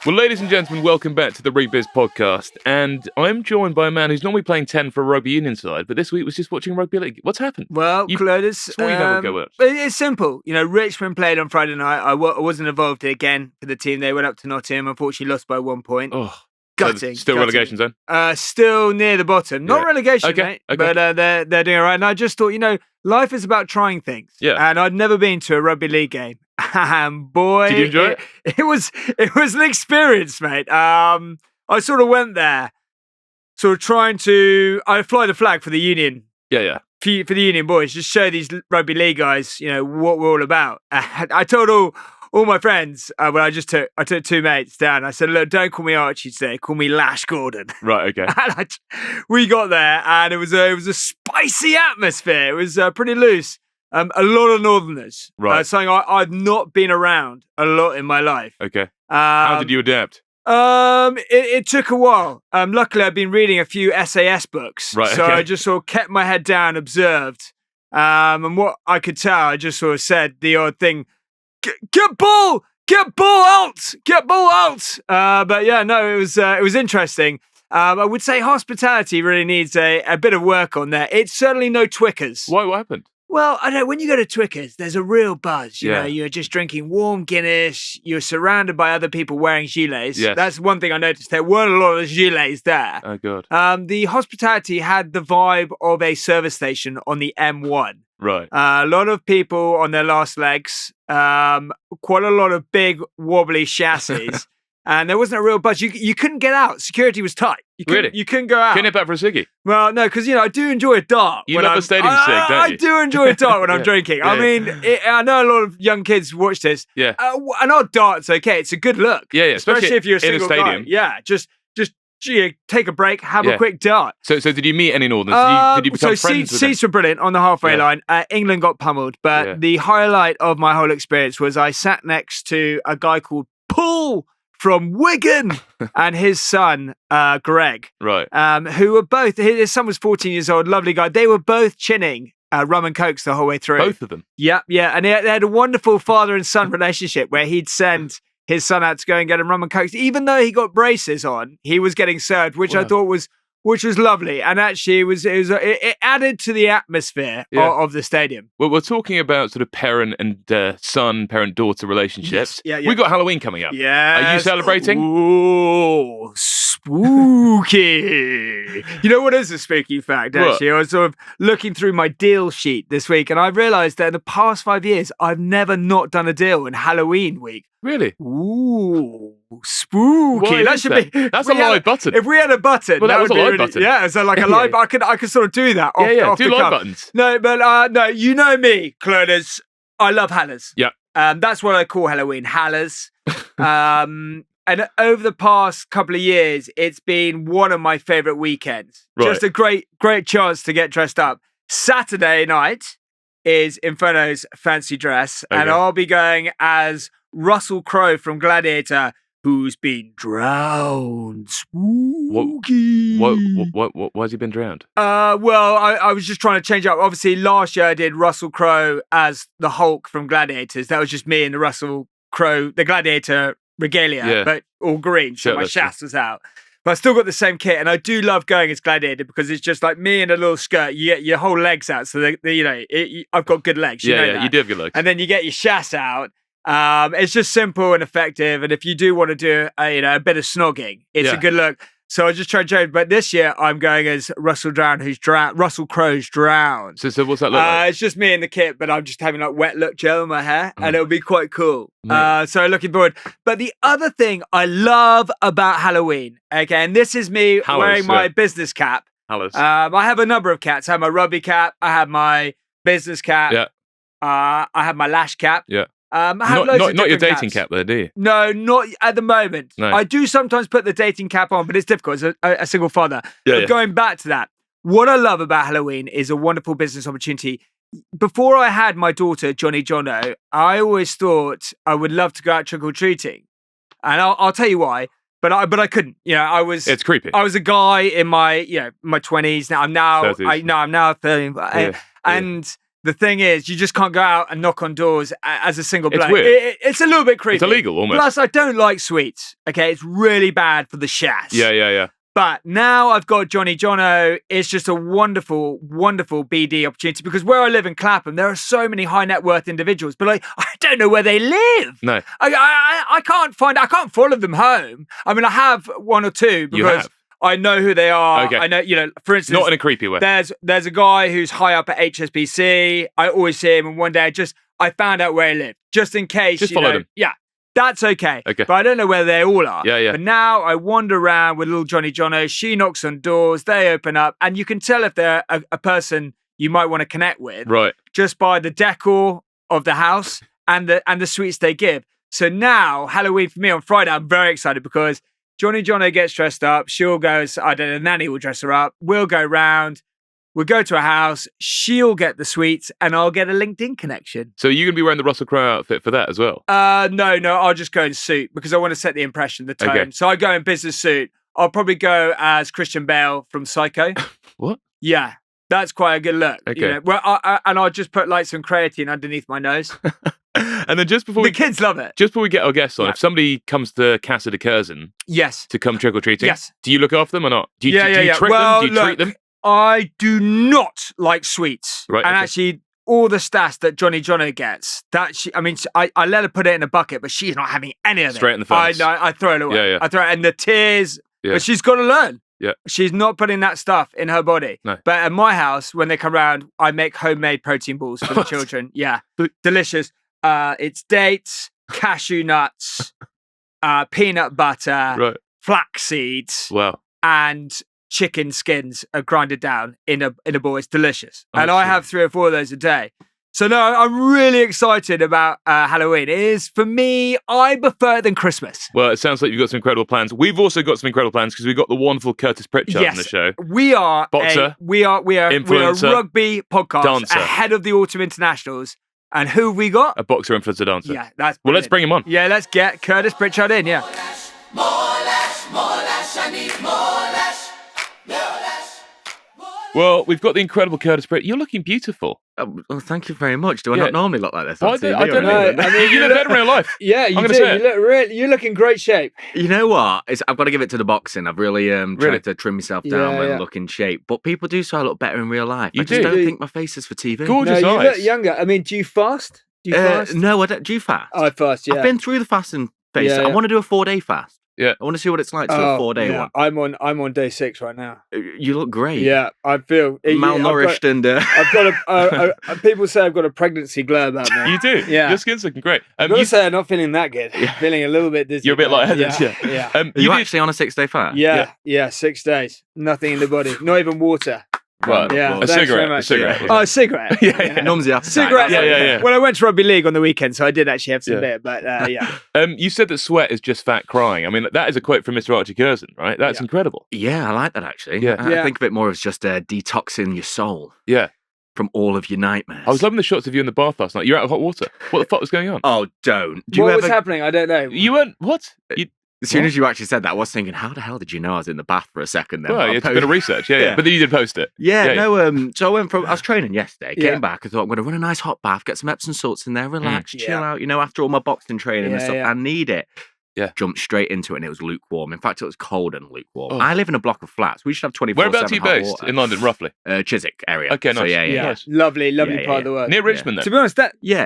Well, ladies and gentlemen, welcome back to the Rebiz podcast. And I'm joined by a man who's normally playing 10 for a rugby union side, but this week was just watching rugby league. What's happened? Well, Curtis, swore you never go watch. It's simple. You know, Richmond played on Friday night. I wasn't involved again for the team. They went up to Nottingham, unfortunately lost by 1 point. Oh, gutting. Still relegation zone? Still near the bottom. Not relegation, mate, okay. but they're doing all right. And I just thought, you know, life is about trying things. Yeah. And I'd never been to a rugby league game. And boy, did you enjoy it? It was an experience, mate. I sort of went there, sort of trying to. I fly the flag for the union. Yeah. For the union boys, just show these rugby league guys, you know, what we're all about. I told all my friends when I took 2 mates down. I said, look, don't call me Archie today. Call me Lash Gordon. Right. Okay. And we got there, and it was a spicy atmosphere. It was pretty loose. A lot of Northerners. Right. Something I've not been around a lot in my life. Okay. How did you adapt? It took a while. Luckily, I've been reading a few SAS books. Right. So okay. I just sort of kept my head down, observed. And what I could tell, I just sort of said the odd thing, get ball out. But yeah, no, it was interesting. I would say hospitality really needs a bit of work on there. It's certainly no Twickers. Why? What happened? Well, I know when you go to Twickers, there's a real buzz. You Yeah. know, you're just drinking warm Guinness. You're surrounded by other people wearing gilets. Yes. That's one thing I noticed. There weren't a lot of gilets there. Oh, God. The hospitality had the vibe of a service station on the M1. Right. A lot of people on their last legs. Quite a lot of big wobbly chassis. And there wasn't a real buzz. You couldn't get out. Security was tight. Really? You couldn't go out. Can you nip out for a ciggy? Well, no, because, you know, I do enjoy a dart. You love a stadium cig, don't you? I do enjoy a dart when I'm drinking. Yeah. I mean, I know a lot of young kids watch this. Yeah. An odd dart's okay. It's a good look. Yeah. Especially if you're a single in a stadium. guy. Yeah, just take a break, have a quick dart. So did you meet any Northerners? Did you become friends with them? Seats were brilliant on the halfway line. England got pummeled, but the highlight of my whole experience was I sat next to a guy called Paul from Wigan and his son, Greg. Right. Who were both, his son was 14 years old, lovely guy. They were both chinning rum and cokes the whole way through. Both of them? Yeah. And they had a wonderful father and son relationship where he'd send his son out to go and get him rum and cokes. Even though he got braces on, he was getting served, which I thought was lovely. And actually, it added to the atmosphere of the stadium. Well, we're talking about sort of parent and son, parent-daughter relationships. Yes. Yeah. We've got Halloween coming up. Yeah. Are you celebrating? Ooh, spooky. You know what is a spooky fact, actually? I was sort of looking through my deal sheet this week, and I realised that in the past 5 years, I've never not done a deal in Halloween week. Really? Ooh, spooky. That's a live button. If we had a button, well, that was would a be live button. Yeah, so like a live. I could sort of do that. Off do the live cuff. buttons. No, but no, you know me, Curtis. I love hallers. Yeah. That's what I call Halloween, hallers. And over the past couple of years, it's been one of my favourite weekends. Right. Just a great chance to get dressed up. Saturday night is Inferno's fancy dress, and I'll be going as Russell Crowe from Gladiator, who's been drowned. Spooky. Why has he been drowned? Well, I was just trying to change up. Obviously, last year I did Russell Crowe as the Hulk from Gladiators. That was just me and the Russell Crowe, the Gladiator regalia, but all green, so my shafts was out. But I still got the same kit, and I do love going as Gladiator because it's just like me in a little skirt. You get your whole legs out, so I've got good legs. You know that. You do have good legs. And then you get your shafts out. It's just simple and effective, and if you do want to do a bit of snogging, it's a good look. So I just tried to change, but this year I'm going as Russell Crowe's drowned. So what's that look like? It's just me in the kit, but I'm just having like wet look gel in my hair, and it'll be quite cool. So looking forward. But the other thing I love about Halloween, again, this is me wearing my business cap. Halloween. I have a number of caps. I have my rugby cap. I have my business cap. Yeah. I have my lash cap. Yeah. I have not your dating caps. cap there, do you? No, not at the moment. No. I do sometimes put the dating cap on, but it's difficult as a single father. Yeah, but going back to that, what I love about Halloween is a wonderful business opportunity. Before I had my daughter, Johnny Jono, I always thought I would love to go out trick-or-treating. And I'll tell you why. But I couldn't. You know, It's creepy. I was a guy in my 20s. I'm now 30. Yeah. And the thing is, you just can't go out and knock on doors as a single bloke. It's weird. It's a little bit creepy. It's illegal, almost. Plus, I don't like sweets. Okay, it's really bad for the shass. Yeah. But now I've got Johnny Jono. It's just a wonderful, wonderful BD opportunity because where I live in Clapham, there are so many high net worth individuals, but I don't know where they live. No, I can't follow them home. I mean, I have one or two because I know who they are. Okay. I know, for instance, not in a creepy way. There's a guy who's high up at HSBC. I always see him, and one day I found out where he lived, just in case. Just follow them. Yeah, that's okay. Okay. But I don't know where they all are. Yeah. But now I wander around with little Johnny Jono. She knocks on doors, they open up, and you can tell if they're a person you might want to connect with, right? Just by the decor of the house and the sweets they give. So now Halloween for me on Friday, I'm very excited because Johnny Jono gets dressed up. She'll go, I don't know, Nanny will dress her up. We'll go round. We'll go to a house. She'll get the sweets and I'll get a LinkedIn connection. So you're going to be wearing the Russell Crowe outfit for that as well? No. I'll just go in suit because I want to set the impression, the tone. Okay. So I go in business suit. I'll probably go as Christian Bale from Psycho. What? Yeah. That's quite a good look. Okay. And I'll just put like some creatine underneath my nose. And then just before the kids love it. Just before we get our guests on, if somebody comes to Casa de Curzon, to come trick or treating, do you look after them or not? Do you trick them? Do you treat them? I do not like sweets, right? And actually, all the stats that Johnny Jono gets, I let her put it in a bucket, but she's not having any of it. Straight in the face. I throw it away. Yeah. I throw it, and the tears. Yeah. But she's got to learn. Yeah. She's not putting that stuff in her body. No. But at my house, when they come around, I make homemade protein balls for the children. Yeah. Delicious. It's dates, cashew nuts, peanut butter, flax seeds, and chicken skins are grinded down in a bowl. It's delicious. And I have 3 or 4 of those a day. So no, I'm really excited about Halloween. It is, for me, I prefer it than Christmas. Well, it sounds like you've got some incredible plans. We've also got some incredible plans because we've got the wonderful Curtis Pritchard on the show. We are boxer, we are influencer, a rugby podcast dancer, ahead of the autumn internationals. And who have we got? A boxer, influencer, dancer. Yeah, that's brilliant. Well, let's bring him on. Yeah, let's get Curtis Pritchard in. Yeah. More lash, I need more lash. Well, we've got the incredible Curtis Pritchard. You're looking beautiful. Well, thank you very much. Do I not normally look like this? I don't know. I mean, you look better in real life. Yeah, you do. You look in great shape. You know what? I've got to give it to the boxing. I've really tried to trim myself down and look in shape. But people do say I look better in real life. I just don't think my face is for TV. Gorgeous eyes. You look younger. I mean, do you fast? No, I don't. Do you fast? I fast, yeah. I've been through the fasting phase. I want to do a 4-day fast. Yeah, I want to see what it's like to do a 4-day one. I'm on day 6 right now. You look great. Yeah, I feel malnourished I've got people say I've got a pregnancy glow about me. You do. Yeah, your skin's looking great. You say I'm not feeling that good. Yeah. Feeling a little bit dizzy. You're a bit lightheaded. Yeah. Are you actually on a 6-day fast? Yeah, 6 days. Nothing in the body. Not even water. Well, a cigarette. Oh, a cigarette. Yeah. Numbs the appetite. Cigarette. Yeah. Well, I went to rugby league on the weekend, so I did actually have some beer, but yeah. You said that sweat is just fat crying. I mean, that is a quote from Mr. Archie Curzon, right? That's incredible. Yeah, I like that actually. Yeah. I think of it more as just detoxing your soul. Yeah. From all of your nightmares. I was loving the shots of you in the bath last night. You're out of hot water. What the fuck was going on? Oh, don't. What was happening? I don't know. You weren't. What? As soon as you actually said that, I was thinking, how the hell did you know I was in the bath for a second then? Well, it's a bit of research, yeah. But then you did post it. So I was training yesterday, came back, I thought I'm going to run a nice hot bath, get some Epsom salts in there, relax, chill out, after all my boxing training and stuff. I need it. Yeah. Jumped straight into it and it was lukewarm. In fact, it was cold and lukewarm. I live in a block of flats. We should have 24/7 Whereabouts are you based water. In London, roughly? Chiswick area. Okay, nice. So, yeah. Nice. Lovely part of the world. Near Richmond, then? To be honest,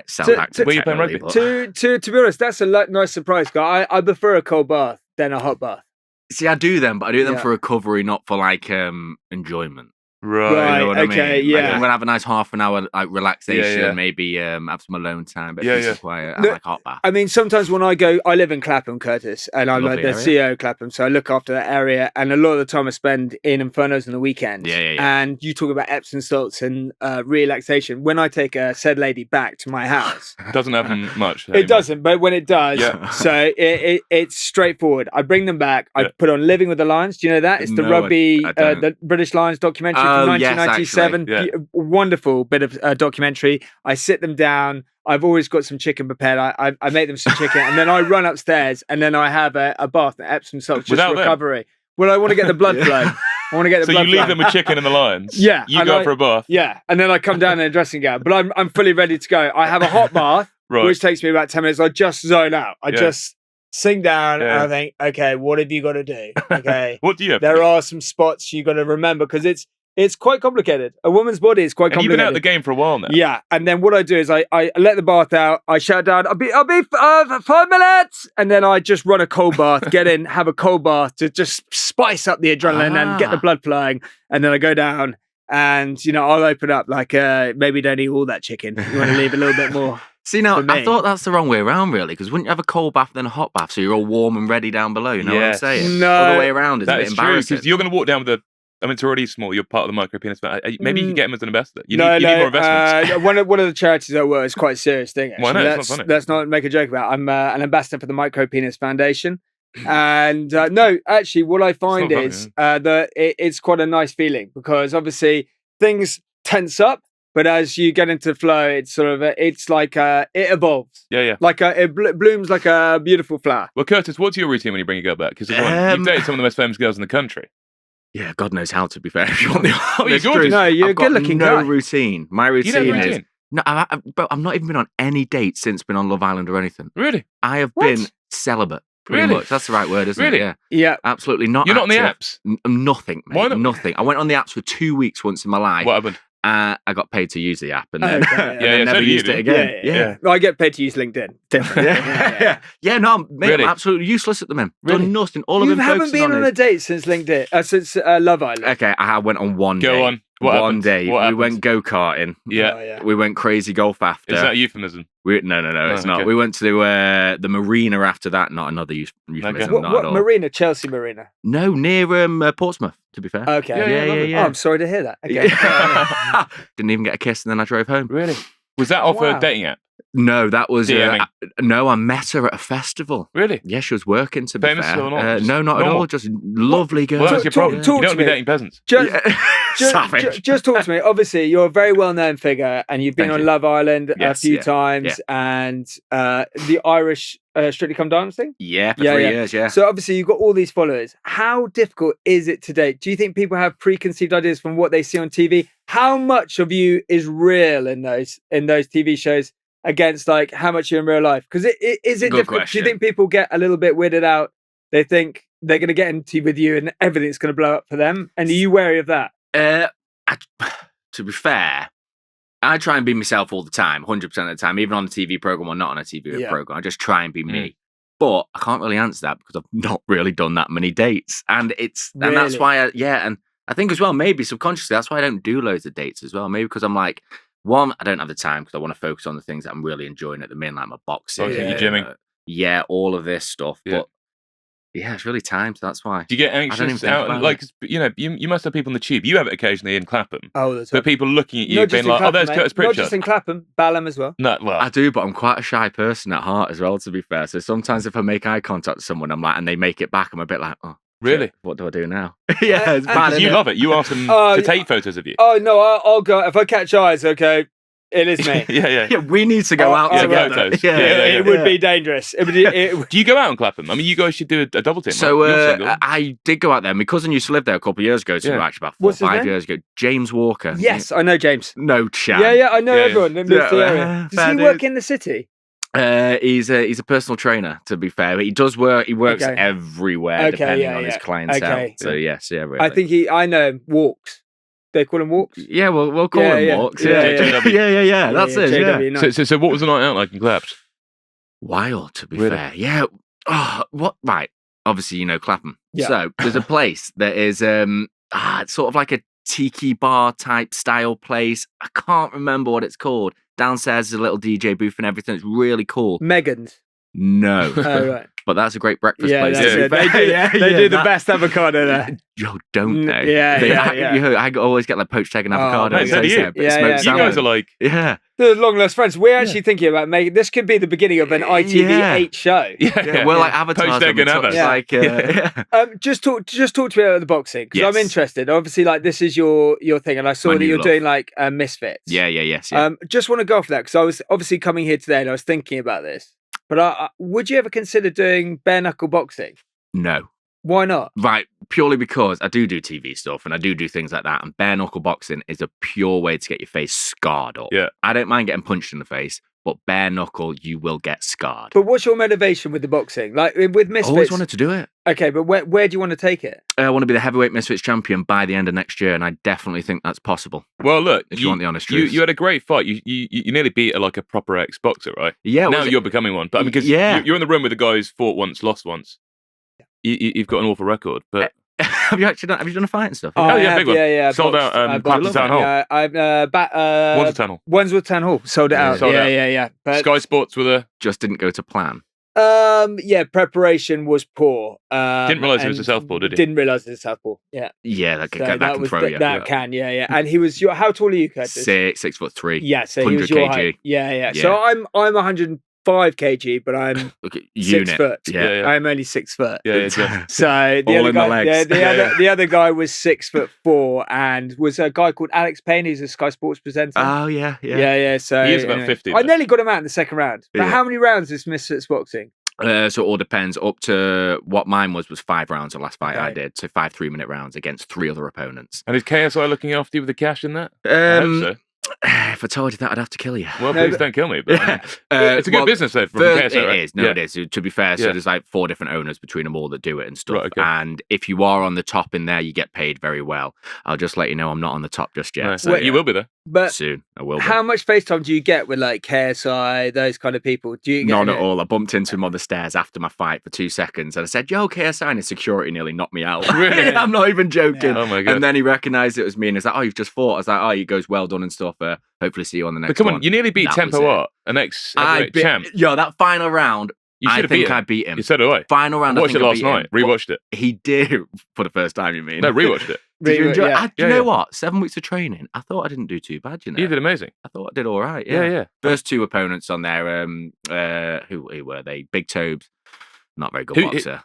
Southampton. where you playing rugby? To be honest, that's a nice surprise, guy. I prefer a cold bath than a hot bath. See, I do them, but I do them for recovery, not for enjoyment. Right. You know what I mean? Yeah. I'm gonna have a nice half an hour relaxation, maybe have some alone time, but peace and quiet. I like hot bath. I mean, sometimes when I live in Clapham, Curtis, and I'm like the CEO of Clapham, so I look after that area, and a lot of the time I spend in Infernos on the weekends. Yeah. And you talk about Epsom salts and relaxation. When I take a said lady back to my house, doesn't happen much. It doesn't, but when it does, so it's straightforward. I bring them back. I put on Living with the Lions. Do you know that? It's the rugby, the British Lions documentary. 1997, wonderful bit of documentary. I sit them down. I've always got some chicken prepared. I make them some chicken, and then I run upstairs, and then I have a bath at Epsom salts just for recovery. Well, I want to get the blood flow. I want to get the So blood you leave flowing. them with chicken and the lions. Yeah, You and go for a bath. Yeah, and then I come down in a dressing gown, but I'm fully ready to go. I have a hot bath, which takes me about 10 minutes. I just zone out. I just sink down and I think, okay, what have you got to do? Okay, what do you have? There are some spots you got to remember because it's quite complicated. A woman's body is quite complicated. You've been out the game for a while now. Yeah, and then what I do is I let the bath out. I shout down, I'll be 5 minutes, and then I just run a cold bath, get in, have a cold bath to just spice up the adrenaline and get the blood flowing, and then I go down and I'll open up like maybe don't eat all that chicken. You want to leave a little bit more. See, now, I thought that's the wrong way around, really, because wouldn't you have a cold bath then a hot bath so you're all warm and ready down below? You know what I'm saying? No. Other way around is a bit That is true, embarrassing. because you're going to walk down with it's already small. You're part of the micro penis. Maybe you can get him as an ambassador. You need more investments. One of the charities I work is quite a serious thing. Actually. Well, I know, it's not funny. Let's not make a joke about it. I'm an ambassador for the Micro Penis Foundation. And no, actually, what I find is that it's quite a nice feeling because obviously things tense up, but as you get into the flow, it's sort of it's like it evolves. Yeah. Like it blooms like a beautiful flower. Well, Curtis, what's your routine when you bring a girl back? Because you've dated some of the most famous girls in the country. Yeah, God knows how, to be fair. If you want the honest gorgeous. truth. No, you're I've a good-looking got guy. no routine. My routine You don't have a is... routine? No, but I've not even been on any dates since been on Love Island or anything. Really? I have been celibate, pretty much. That's the right word, isn't Really? it? Yeah. Absolutely not. You're not on the active. apps? Nothing, mate. Why not? Nothing. I went on the apps for 2 weeks once in my life. What happened? I got paid to use the app and then, Yeah, never so do you, used it dude. again. Yeah. Well, I get paid to use LinkedIn. Different. Yeah, no, mate, Really? I'm absolutely useless at the minute. Really? Done nothing. All You I've been haven't focusing been on is... a date since LinkedIn, since Love Island. Okay, I went on one Go day. on. What one happened? day. What we happened? went go-karting. Yeah. Oh, yeah. We went crazy golf after. Is that a euphemism? No, it's not. okay. We went to the marina after that. Not another euphemism. Okay. Not What at all. marina? Chelsea Marina. No, near Portsmouth, to be fair. Okay. Yeah. Oh, I'm sorry to hear that. Okay. Didn't even get a kiss and then I drove home. Really? Was that off Wow. a dating app? No, that was... DMing. no, I met her at a festival. Really? Yeah, she was working, to be Famous fair. or not? No, not at Normal? all. Just lovely girl. Well, that's your problem. talk You to don't be me. dating peasants. Savage. Just talk to me. Obviously, you're a very well-known figure, and you've been Thank on you. Love Island a Yes, few yeah, times, and the Irish Strictly Come Dancing. Yeah, for 3 years, yeah. So obviously, you've got all these followers. How difficult is it to date? Do you think people have preconceived ideas from what they see on TV? How much of you is real in those TV shows against like how much you're in real life? Because is it Good difficult? question. Do you think people get a little bit weirded out? They think they're going to get into with you and everything's going to blow up for them. And are you wary of that? To be fair, I try and be myself all the time, 100% of the time, even on a TV program or not on a TV program. I just try and be me. But I can't really answer that because I've not really done that many dates. And that's why and I think as well, maybe subconsciously, that's why I don't do loads of dates as well. Maybe because I'm like, one, I don't have the time because I want to focus on the things that I'm really enjoying at the minute, like my boxing. Okay, you're gymming. All of this stuff. Yeah. But yeah, it's really timed. That's why. Do you get I don't even anxious think out? about Like, you must have people on the tube. You have it occasionally in Clapham. Oh, that's But people looking at you Not being just in like, Clapham, there's mate. Curtis Not Pritchard. just in Clapham, Balham as well. No, well, I do, but I'm quite a shy person at heart as well, to be fair. So sometimes if I make eye contact with someone, I'm like, and they make it back, I'm a bit like, oh, really? shit, what do I do now? Yeah, it's bad. Because you innit? love it. You ask them Oh, to take photos of you. Oh, no, I'll go. If I catch eyes, okay, it is me. Yeah. Yeah, we need to go out yeah, together. photos. Yeah, Yeah. It would be dangerous. Do you go out in Clapham? I mean, you guys should do a double team. So right? You're single. I did go out there. My cousin used to live there a couple of years ago. So Yeah. actually about 4 or What's his 5 name? years ago. James Walker. Yes, I know James. No chance. Yeah, I know Yeah, everyone that moves to the area. Yeah, Does fair he dues. work in the city? He's a personal trainer, to be fair. He does work. He works Okay. everywhere, Okay, depending yeah, on his yeah. clientele. Okay. So yes, yeah, really. I think I know him. Walks. They call him Walks. Yeah, we'll call Yeah, him yeah. Walks. Yeah, Yeah, yeah. yeah. That's it. Yeah. JW, nice. So what was the night out like in Claps? Wild, to be Really? fair. Yeah. Oh, what? Right. Obviously, you know Clapham. Yeah. So there's a place that is it's sort of like a tiki bar type style place. I can't remember what it's called. Downstairs is a little DJ booth and everything. It's really cool. Megan's. No. Oh, right. But that's a great breakfast Yeah, place. that's to be it. They fair. do, they do the best avocado there. Yo, don't they? Yeah. I always get like poached egg and Oh, avocado. mate, and so do taste you. it, but Yeah, smoked yeah. You salmon. guys are like, Yeah. The long lost friends. We're actually thinking about making this could be the beginning of an ITV8 show. Yeah, we're like avatars. Poached egg of and the touch, avo. like, Just talk to me about the boxing because I'm Yes. interested. Obviously, like this is your thing, and I saw My that new you're love. doing like Misfits. yes. Just want to go off that because I was obviously coming here today and I was thinking about this. But would you ever consider doing bare knuckle boxing? No. Why not? Right, purely because I do TV stuff and I do things like that. And bare knuckle boxing is a pure way to get your face scarred up. Yeah. I don't mind getting punched in the face, but bare knuckle, you will get scarred. But what's your motivation with the boxing? Like with Misfits? I always wanted to do it. Okay, but where do you want to take it? I want to be the heavyweight Misfits champion by the end of next year, and I definitely think that's possible. Well, look, if you want the honest truth. You had a great fight. You nearly beat a proper ex-boxer, right? Yeah. Now you're becoming one. But I mean, because you're in the room with the guy who's fought once, lost once. You've got an awful record, but have you done a fight and stuff? Oh yeah, big one. Yeah. Sold out. Clapham Town Hall. Yeah, Wandsworth Town Hall. Sold it out. Sold out. Yeah. But, Sky Sports with a just didn't go to plan. Preparation was poor. Didn't realise it was a southpaw, did he? Didn't realise it was a southpaw. Yeah. Yeah, that can throw you. That can. Yeah. And he was how tall are you, Curtis? 6'3". Yeah, so he was 100 your kg. height. Yeah. So I'm 105 kg, but I'm 6 foot. Yeah. I'm only 6 foot. Yeah. So the All other in guy, the legs. the other guy was 6'4" and was a guy called Alex Payne, who's a Sky Sports presenter. Oh yeah. So he is about 50. I nearly got him out in the second round. But how many rounds is Misfits boxing? So it all depends. Up to what mine was 5 rounds. The last fight I did, so 5 3-minute rounds against 3 other opponents. And is KSI looking after you with the cash in that? I hope so. If I told you that, I'd have to kill you. Well, please don't kill me. But it's a good business though from KSI, right? It is. No, it is. To be fair, so there's 4 different owners between them all that do it and stuff. Right, okay. And if you are on the top in there, you get paid very well. I'll just let you know I'm not on the top just yet. Nice. So, You will be there. But soon. I will be. How much FaceTime do you get with KSI, those kind of people? Do you get None at all. I bumped into him on the stairs after my fight for 2 seconds and I said, "Yo, KSI," and his security nearly knocked me out. Really? I'm not even joking. Yeah. Oh my God. And then he recognised it was me and he's like, "Oh, you've just fought." I was like, "Oh," he goes, "Well done and stuff. Hopefully see you on the next But come one." on, you nearly beat That Tempo was it. Art, an ex-champ. Yo, that final round, You should I have think beat him. I beat him. You said away. Final round, Watched it last night. But Rewatched it. He did for the first time, you mean? No, rewatched it. Did you enjoy Yeah. it? Do you know what? 7 weeks of training. I thought I didn't do too bad, you know. You did amazing. I thought I did all right. Yeah. First 2 opponents on there, who were they? Big Tobes, not very good boxer.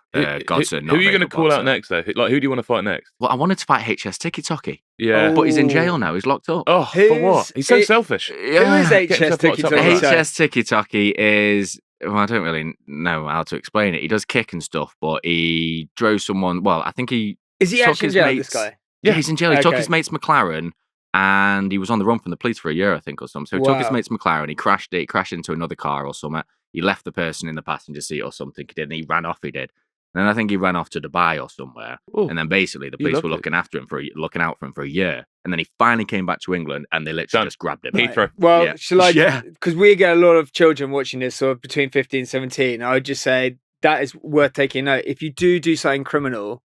Godson, not who are you going to call out next, though? Like, who do you want to fight next? Well, I wanted to fight HS Tiki Toki, Yeah. but he's in jail now. He's locked up. Oh, for what? He's so selfish. Who is Get HS yourself Tiki locked up like Toki? HS Tiki Toki is. Well, I don't really know how to explain it. He does kick and stuff, but he drove someone. Well, I think he Is he took actually in his jail, mates- this guy? Yeah, he's in jail. He took Okay. his mate's McLaren and he was on the run from the police for a year, I think, or something. So he took his Wow. mate's McLaren, he crashed it, he crashed into another car or something. He left the person in the passenger seat or something. He did, and he ran off. He did. And then I think he ran off to Dubai or somewhere. Ooh, And then basically the he police loved were it. looking out for him for a year. And then he finally came back to England and they literally Done. just grabbed him. Heathrow. Well, Yeah. shall I? Yeah. Because we get a lot of children watching this, sort of between 15 and 17. I would just say that is worth taking note. If you do something criminal,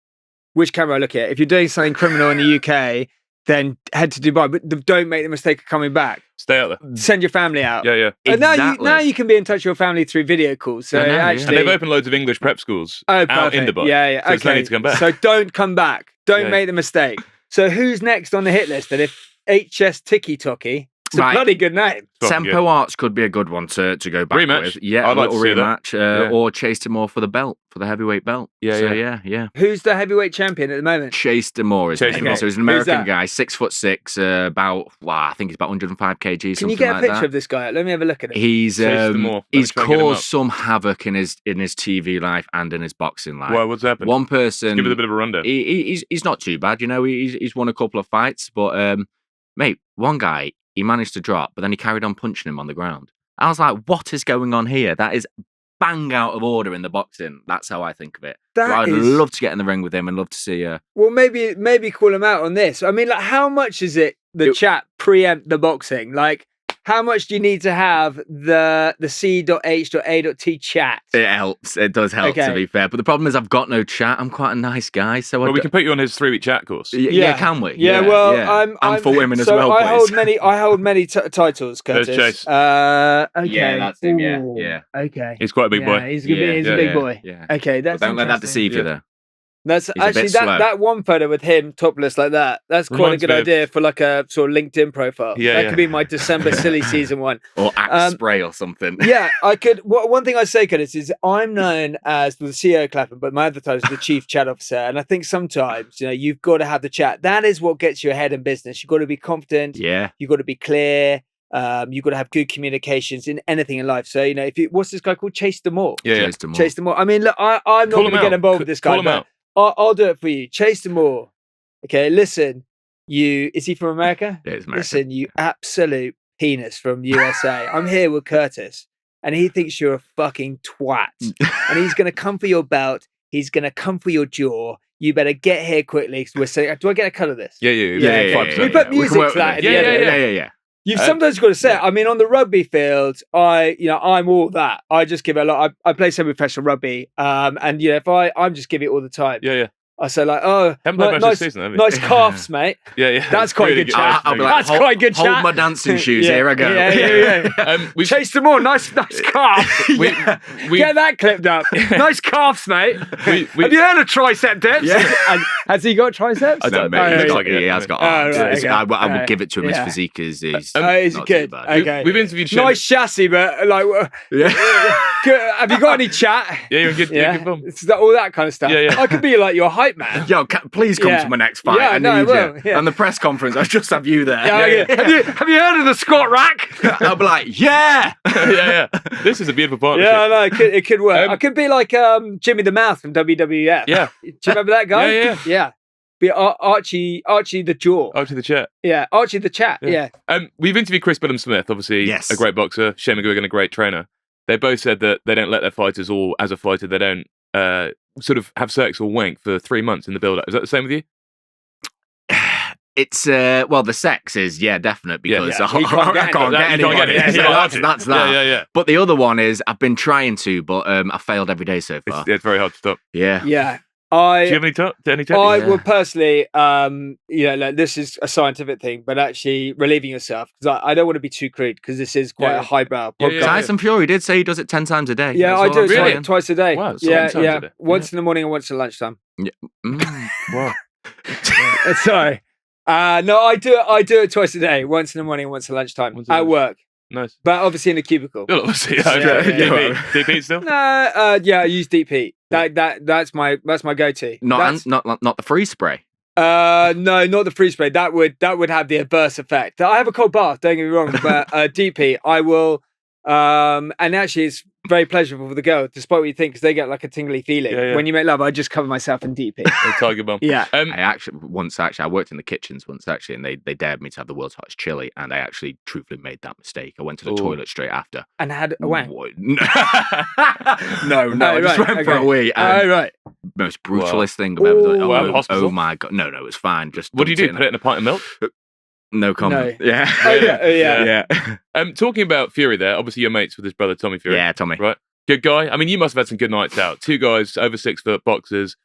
which camera I look at? If you're doing something criminal in the UK, then head to Dubai. But don't make the mistake of coming back. Stay out there. Send your family out. Yeah. And Exactly. now you can be in touch with your family through video calls. So I know, yeah. actually, And they've opened loads of English prep schools oh, out in perfect. Dubai. Yeah. So there's no need to come back. So don't come back. Don't Yeah. make the mistake. So who's next on the hit list? And if HS Tiki Toki, it's a Right. bloody good name. Fucking Tempo Arts could be a good one to go back Rematch? with. Yeah, I'd a like to little see that. rematch. Yeah. Or Chase Demore for the belt, for the heavyweight belt. Yeah, So, yeah. yeah. Who's the heavyweight champion at the moment? Chase Demore is Chase his name. Demore. So he's an Who's American that? guy, 6'6", I think he's about 105 kg. Can something you get a like picture that. of this guy? Let me have a look at it. He's Chase Demore. Let me he's try and get him caused up. some havoc in his TV life and in his boxing life. Why? What's happened? One person, Give us a bit of a rundown. he's not too bad, you know. He's won a couple of fights, but mate, one guy he managed to drop, but then he carried on punching him on the ground. I was like, what is going on here? That is bang out of order in the boxing. That's how I think of it. So That I'd is- love to get in the ring with him and love to see. Well, maybe call him out on this. I mean, like, how much is it the chat preempt the boxing? Like, how much do you need to have the C.H.A.T chat? It helps. It does help, Okay. to be fair. But the problem is, I've got no chat. I'm quite a nice guy, so Well, we can put you on his 3-week chat course. Yeah, can we? Yeah, well, I'm for women as so well. I please. hold many titles, There's Curtis. Chase. Okay. Yeah, that's him, yeah, Ooh, yeah. Okay. He's quite a big boy. He's Yeah, a yeah, big yeah. boy. Yeah. Okay, But that's don't let that interesting. deceive you, Yeah. though. That's He's a actually bit slow. that one photo with him topless like that. That's quite Reminds a good me of- idea for like a sort of LinkedIn profile. Yeah, that yeah. could be my December silly season one. Or axe spray or something. Yeah, I could. One thing I say, Curtis, is I'm known as the CEO of Clapham, but my other title is the Chief Chat Officer. And I think sometimes, you've got to have the chat. That is what gets you ahead in business. You've got to be confident. Yeah. You've got to be clear. You've got to have good communications in anything in life. So, what's this guy called? Chase Demore. Yeah. Chase Demore. Chase Demore. I mean, look, I'm not Call going him to get out. involved with this guy, Call him but out. I'll do it for you. Chase them all. Okay, listen. Is he from America? Yeah, it's American. Listen, you absolute penis from USA. I'm here with Curtis, and he thinks you're a fucking twat. And he's going to come for your belt. He's going to come for your jaw. You better get here quickly. We're saying, do I get a cut of this? Yeah. We put music to that. Yeah. You've sometimes got to say it. I mean, on the rugby field, I'm all that. I just give it a lot. I play semi-professional rugby, and if I'm just give it all the time. Yeah. I say like, haven't played much this season, have you? Nice calves, mate. Yeah. That's quite Really good chat. I'll be like, That's quite good chat. Hold my dancing shoes. Here I go. Yeah. We chased them all. Nice calves. Get that clipped up. Nice calves, mate. Have you heard of tricep dips? Yeah. Has he got triceps? I don't know. He has got arms. I would give it to him. His physique is he's not good. Too bad. Okay. We've interviewed nice chassis, but like, have you got any chat? Yeah, you're good. Yeah, good bum. All that kind of stuff. Yeah. I could be like your hype man. Yo, please come to my next fight. I need you. Yeah. And the press conference, I just have you there. Have you heard of the squat rack? I'll be like, yeah. This is a beautiful partnership. Yeah, I know. It could work. I could be like Jimmy the Mouth from WWF. Yeah. Do you remember that guy? Yeah. Be Archie the Jaw. Archie the Chat. Yeah, Archie the Chat. Yeah. We've interviewed Chris Billham-Smith, obviously a great boxer, Shane McGuigan, a great trainer. They both said that they don't let their fighters, or as a fighter, they don't sort of have sex or wank for 3 months in the build-up. Is that the same with you? It's the sex is definite because I can't get anyone. That's that. Yeah. But the other one is I've been trying to, but I failed every day so far. It's very hard to stop. Yeah. Do you have any tips? I would personally, like this is a scientific thing, but actually relieving yourself, because I don't want to be too crude, because this is quite a highbrow podcast. Tyson Fury did say he does it 10 times a day. Yeah, I do it twice a day. Wow, yeah. Once in the morning and once at lunchtime. Yeah. Wow. Sorry. No, I do it twice a day. Once in the morning and once at lunchtime at work. Nice. But obviously in a cubicle. Obviously. Deep heat still? No, I use deep heat. That's my go-to. Not the freeze spray. No, not the freeze spray. That would have the adverse effect. I have a cold bath, don't get me wrong, but deep heat, I will. And actually, it's very pleasurable for the girl, despite what you think, because they get like a tingly feeling when you make love. I just cover myself in deep heat. Tiger bum. Yeah. I worked in the kitchens once and they dared me to have the world's hottest chili, and I actually truthfully made that mistake. I went to the toilet straight after and had a wank. No, I just went for a wee. Right. Most brutalist thing I've ever done. Hospital? Oh my god, no, it was fine. Just what do you do? Put it in a pint of milk? No comment. No. Yeah. Talking about Fury there, obviously you're mates with his brother Tommy Fury. Yeah, Tommy. Right. Good guy. I mean, you must have had some good nights out. Two guys, over 6 foot boxers.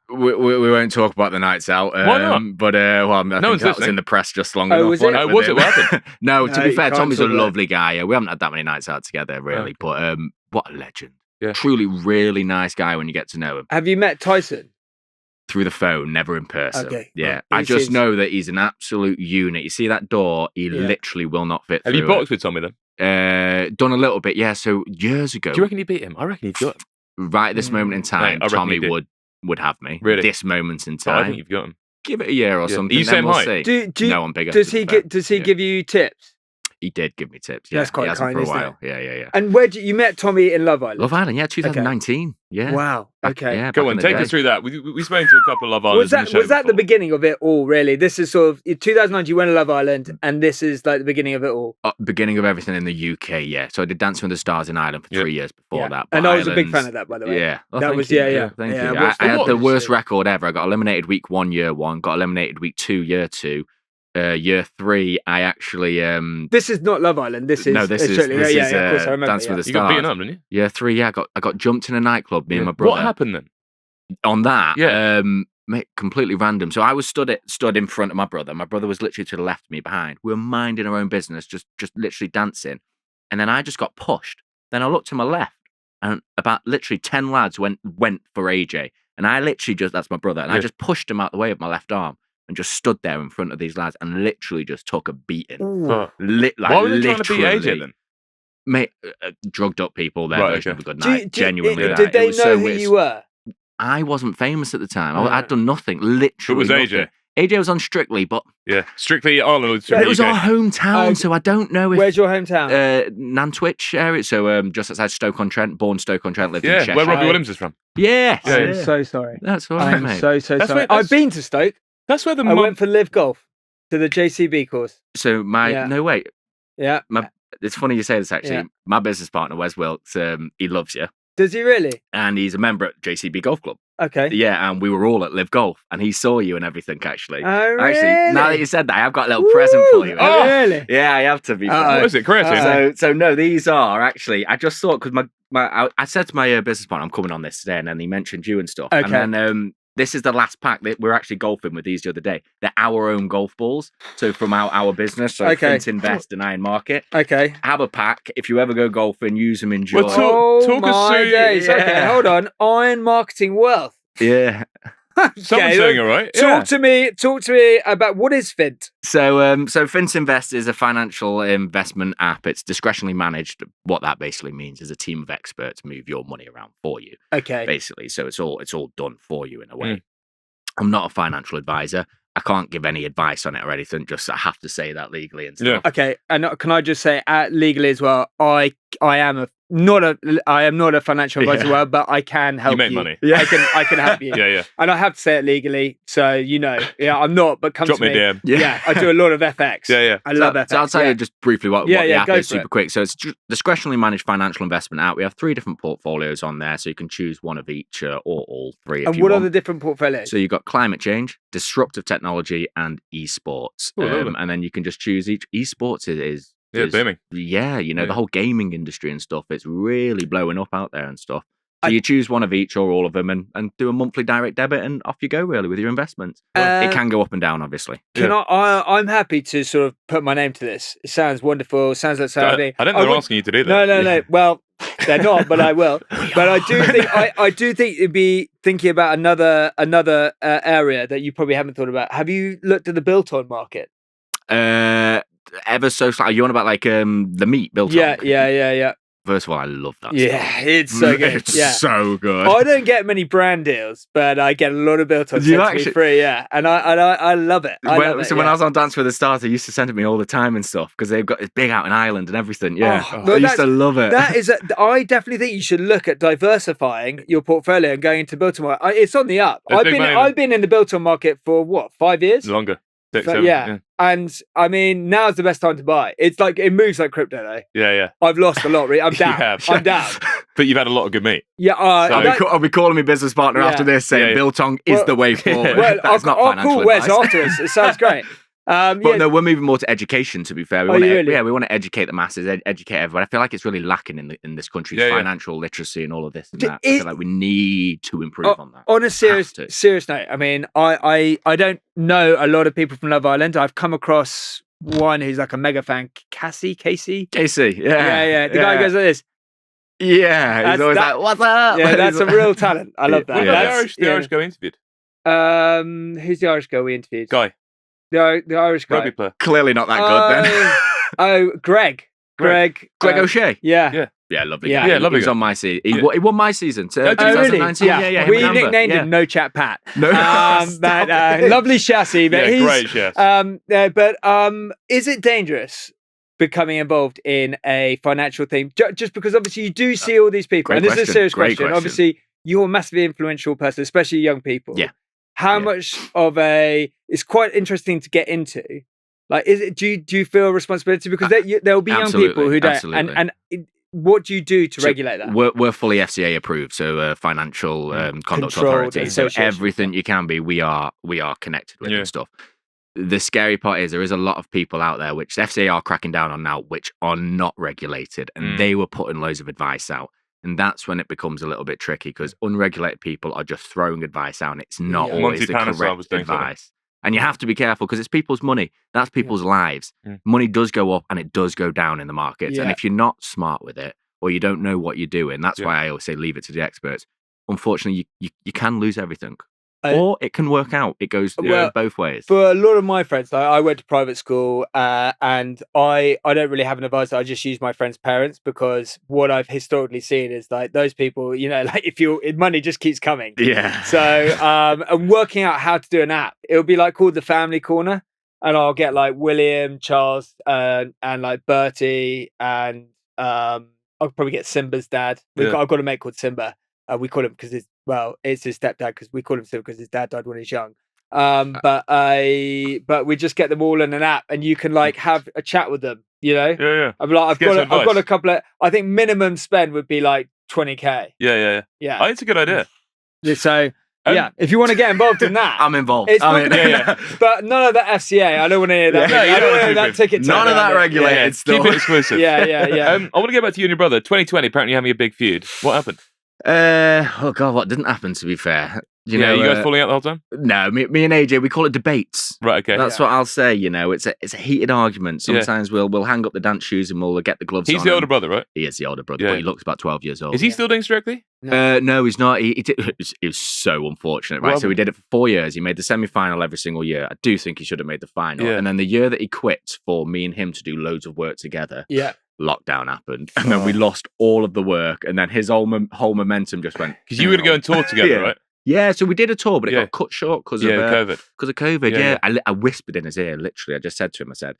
We won't talk about the nights out. Why not? But I think that was in the press just long enough. Was it? Was it? What happened? No, to be fair, Tommy's a lovely guy. We haven't had that many nights out together, really. But what a legend. Yeah. Truly, really nice guy when you get to know him. Have you met Tyson? Through the phone, never in person. Okay. Yeah. I just know that he's an absolute unit. You see that door, he literally will not fit through. Have you boxed with Tommy then? Done a little bit, yeah. So years ago. Do you reckon you beat him? I reckon you've got him. Right at this moment in time, Tommy would have me. Really? This moment in time. I think you've got him. Give it a year or something. Are you same height? No, I'm bigger. Does he give you tips? He did give me tips. Yeah, that's quite kind, for a isn't while. it? Yeah. And where you met Tommy in Love Island? Love Island, 2019. Yeah. Wow. Okay. Yeah, go on, take us through that. We spoke to a couple of Love Islands. Was that the beginning of it all? Really, this is sort of 2009. You went to Love Island, and this is like the beginning of it all. Beginning of everything in the UK. Yeah. So I did Dancing with the Stars in Ireland for 3 years before that. And I was a big fan of that, by the way. Yeah. That was Thank you. I had the worst record ever. I got eliminated week 1, year 1. Got eliminated week 2, year 2. Year 3, I actually. This is not Love Island. This is of course I remember. Dancing with the Stars. You got beaten up, didn't you? Year 3, yeah. I got jumped in a nightclub. Me and my brother. What happened then? On that, mate, completely random. So I was stood in front of my brother. My brother was literally to the left of me behind. We were minding our own business, just literally dancing. And then I just got pushed. Then I looked to my left, and about literally 10 lads went for AJ. And I literally that's my brother, and I just pushed him out the way with my left arm. And just stood there in front of these lads and literally just took a beating. Why were they trying to beat AJ then? Mate, drugged up people there. Right, Have a good night. Genuinely. Did they know who you were? I wasn't famous at the time. I'd done nothing. Literally. It was AJ. Nothing. AJ was on Strictly, but Strictly Ireland. It was our hometown, so I don't know if. Where's your hometown? Nantwich area, so just outside Stoke-on-Trent. Born Stoke-on-Trent, lived in Cheshire. Where Robbie Williams is from. Yes. I'm so sorry. That's all right, mate. So sorry. I've been to Stoke. That's where I went for live golf to the JCB course. So no wait. Yeah. It's funny you say this actually. Yeah. My business partner Wes Wilkes, he loves you. Does he really? And he's a member at JCB Golf Club. Okay. Yeah, and we were all at Live Golf, and he saw you and everything. Actually, oh, really? Actually, now that you said that, I've got a little present for you. Oh, really? Yeah, I have to be. What is it, creatine? So no, these are actually. I just thought because I said to my business partner, I'm coming on this today, and then he mentioned you and stuff. Okay. And then this is the last pack that we're actually golfing with these the other day. They're our own golf balls. So from our business, so Flint Invest and Iron Market. Okay. Have a pack. If you ever go golfing, use them, enjoy. Well, talk us through. Days. Yeah. Okay, hold on. Iron Marketing Wealth. Yeah. Someone's doing it right. Talk to me about what is Fint. So Fint Invest is a financial investment app. It's discretionally managed. What that basically means is a team of experts move your money around for you. Okay. Basically, so it's all done for you in a way. I'm not a financial advisor. I can't give any advice on it or anything. Just I have to say that legally and stuff. Yeah. Okay, and can I just say legally as well? I am not a financial advisor, well, but I can help you. Make money. Yeah, I can help you. Yeah. And I have to say it legally, so I'm not. But come Drop to me. DM. Yeah, I do a lot of FX. Yeah. I love FX. So I'll tell you just briefly what the app is super quick. So it's discretionally managed financial investment app. We have 3 different portfolios on there, so you can choose one of each or all 3. And what are the different portfolios? So you've got climate change, disruptive technology, and esports. And then you can just choose each. Esports is booming. Yeah, the whole gaming industry and stuff. It's really blowing up out there and stuff. So you choose one of each or all of them and do a monthly direct debit and off you go really with your investments. It can go up and down, obviously. I'm happy to sort of put my name to this. It sounds wonderful. Sounds like something. I don't think they're asking you to do that. No. Well, they're not, but I will. But I do think it'd be thinking about another area that you probably haven't thought about. Have you looked at the built-on market? Ever so slightly. You on about like the meat built on? Yeah. First of all, I love that. Yeah, it's so good. It's so good. I don't get many brand deals, but I get a lot of built on sent free. Yeah, and I love it. When I was on Dance with the Stars, they used to send it me all the time and stuff because they've got it's big out in Ireland and everything. Yeah, I used to love it. I definitely think you should look at diversifying your portfolio and going into built on market. It's on the up. I've been in the built on market for 5 years? Longer. 6, 7, yeah. And I mean, now's the best time to buy. It's like it moves like crypto, though. Yeah. I've lost a lot. I'm down. I'm down. But you've had a lot of good meat. Yeah. I'll be calling my business partner after this saying Biltong is the way forward. Well, That's not financial call advice. Wes afterwards. It sounds great. But no, we're moving more to education. To be fair, we want to educate the masses, educate everyone. I feel like it's really lacking in this country, financial literacy and all of this and that. I feel like we need to improve on that. On a serious note, I mean, I don't know a lot of people from Love Island. I've come across one who's like a mega fan, Casey. Yeah. The guy goes like this. Yeah, he's always like, "What's up?" Yeah, that's a real talent. I love that. What about the Irish guy we interviewed? Who's the Irish guy we interviewed? Guy. The Irish guy. Rugby player. Clearly not that good then. Greg. Greg O'Shea. Yeah. Yeah, lovely. Yeah, guy. Lovely. He's on my season. He won my season. 2019. Really? Yeah. We nicknamed him No Chat Pat. No. Lovely chassis, but great chassis. But is it dangerous becoming involved in a financial thing? Just because obviously you do see all these people, and this is a serious question. Obviously, you're a massively influential person, especially young people. Yeah. How much of it's quite interesting to get into. Like, do you feel a responsibility because there will be young people who don't, and what do you do to regulate that? We're fully FCA approved, so financial conduct authority. So everything you can be, we are connected with and stuff. The scary part is there is a lot of people out there which FCA are cracking down on now, which are not regulated, and they were putting loads of advice out. And that's when it becomes a little bit tricky because unregulated people are just throwing advice out and it's not always the correct advice. And you have to be careful because it's people's money. That's people's lives. Money does go up and it does go down in the markets. And if you're not smart with it or you don't know what you're doing, that's why I always say leave it to the experts. Unfortunately, you can lose everything. or it can work out. It goes both ways. For a lot of my friends, I went to private school, and I don't really have an advisor. I just use my friends' parents, because what I've historically seen is like those people, you know, like if money just keeps coming. Yeah. So and working out how to do an app, it'll be like called the Family Corner, and I'll get like William, Charles, and like Bertie, and I'll probably get Simba's dad. I've got a mate called Simba. We call him because it's his stepdad, because we call him Simba because his dad died when he was young. But we just get them all in an app, and you can like have a chat with them. You know, yeah. I'm like, I've got a couple of. I think minimum spend would be like 20K. Yeah. Oh, it's a good idea. So. Yeah, if you want to get involved in that, I'm involved. But none of that FCA. I don't want to hear that. I don't want to hear that ticket. None of that regulated stuff. Keep it exclusive. Yeah. I want to get back to you and your brother. 2020, apparently having a big feud. What happened? Oh God, what didn't happen? To be fair, you know, you guys falling out the whole time? No, me and AJ, we call it debates. Right, okay. That's what I'll say. You know, it's a heated argument. Sometimes we'll hang up the dance shoes and we'll get the gloves on. He's the older brother, right? He is the older brother, but he looks about 12 years old. Is he still doing Strictly? No, he's not. It was so unfortunate, right? So we did it for 4 years. He made the semi-final every single year. I do think he should have made the final. And then the year that he quit for me and him to do loads of work together, lockdown happened, and then we lost all of the work, and then his whole momentum just went. Because you were going to go and tour together, right? Yeah, so we did a tour, but it got cut short because of COVID. Because of COVID, yeah. I whispered in his ear, literally. I just said to him, I said,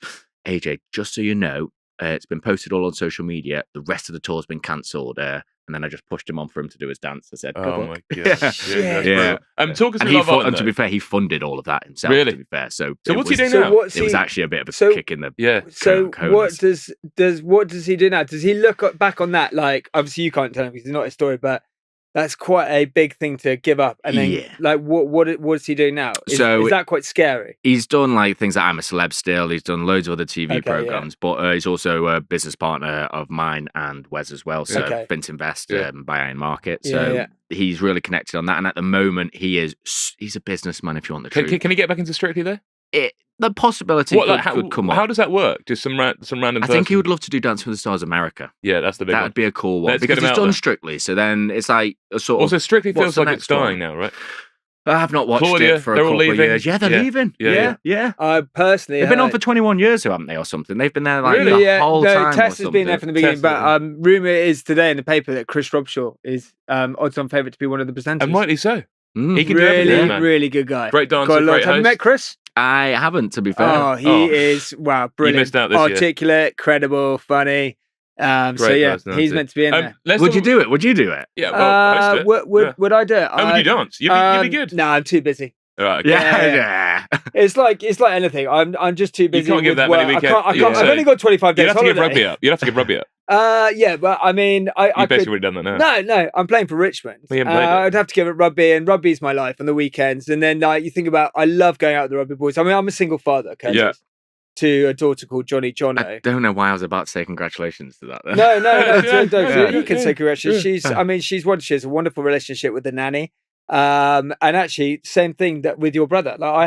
AJ, just so you know, it's been posted all on social media. The rest of the tour's been cancelled. And then I just pushed him on for him to do his dance. I said, "Oh my gosh, yeah." Talk us about Love Island. And to be fair, he funded all of that himself. Really? To be fair, so what's he doing now? It was actually a bit of a kick in the So what does he do now? Does he look back on that? Like, obviously you can't tell him because it's not his story, but that's quite a big thing to give up. And then, like, what is he doing now? Is that quite scary? He's done like things like I'm a Celeb still. He's done loads of other TV programs, but he's also a business partner of mine and Wes as well. So Vint Invest by Iron Market. So he's really connected on that. And at the moment, he's a businessman. If you want the truth, can he get back into Strictly though? The possibility could come up. How does that work? Just some random. I think he would love to do Dancing with the Stars America. Yeah, that's the big one. That would be a cool one because he's done Strictly. So then it's like a sort of. Also, Strictly feels like it's dying now, right? I have not watched it for a couple of years. Yeah, they're leaving. Yeah. Personally, they've been on for 21 years, haven't they, or something? They've been there like the whole time. Tess has been there from the beginning, but rumor is today in the paper that Chris Robshaw is odds-on favourite to be one of the presenters. And rightly so. He can really good guy. Great dancer, great host. Have you met Chris? I haven't, to be fair. Oh, he is brilliant. You missed out this articulate, credible, funny. He's meant to be in there. Would you do it? Would you do it? Yeah, well, would I do it? Would you dance? You'd be good. No, I'm too busy. Right, okay. Yeah. It's like anything. I'm just too busy. You can't give that many weekends. I've only got 25 days. You'd have to give rugby up. You'd have to give rugby up. Yeah, but I mean, You've basically already done that now. No, I'm playing for Richmond. I'd have to give it rugby, and rugby's my life on the weekends. And then you think about, I love going out with the rugby boys. I mean, I'm a single father, Curtis, to a daughter called Johnny Jono. I don't know why I was about to say congratulations to that. Then. No, you can say congratulations. She has a wonderful relationship with the nanny. And actually, same thing that with your brother. Like I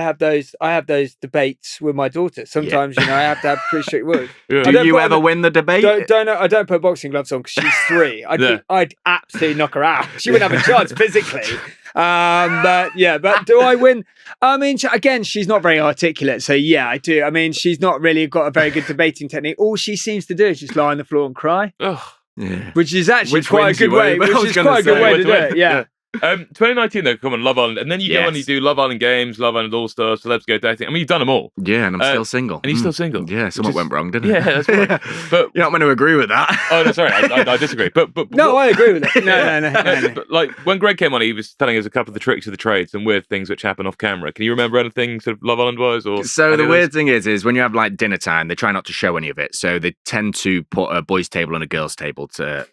have those debates with my daughter. Sometimes, I have to have pretty strict rules. Do you ever win the debate? I don't put boxing gloves on because she's 3. I'd absolutely knock her out. She wouldn't have a chance physically. But do I win? I mean, again, she's not very articulate, so yeah, I do. I mean, she's not really got a very good debating technique. All she seems to do is just lie on the floor and cry. Which is actually quite a good way. Which is quite a good way to do it. Yeah. 2019 though, come on, Love Island, and then you go on, you do Love Island Games, Love Island All Stars, Celebs Go Dating. I mean, you've done them all. Yeah, and I'm still single. And you're still single. Yeah, something went wrong, didn't it? Yeah, that's right. But you're not going to agree with that. Oh no, sorry, I disagree. But no, I agree with it. No. But like when Greg came on, he was telling us a couple of the tricks of the trade, some weird things which happen off camera. Can you remember anything sort of Love Island wise? Or so the weird thing is when you have like dinner time, they try not to show any of it. So they tend to put a boys' table and a girls' table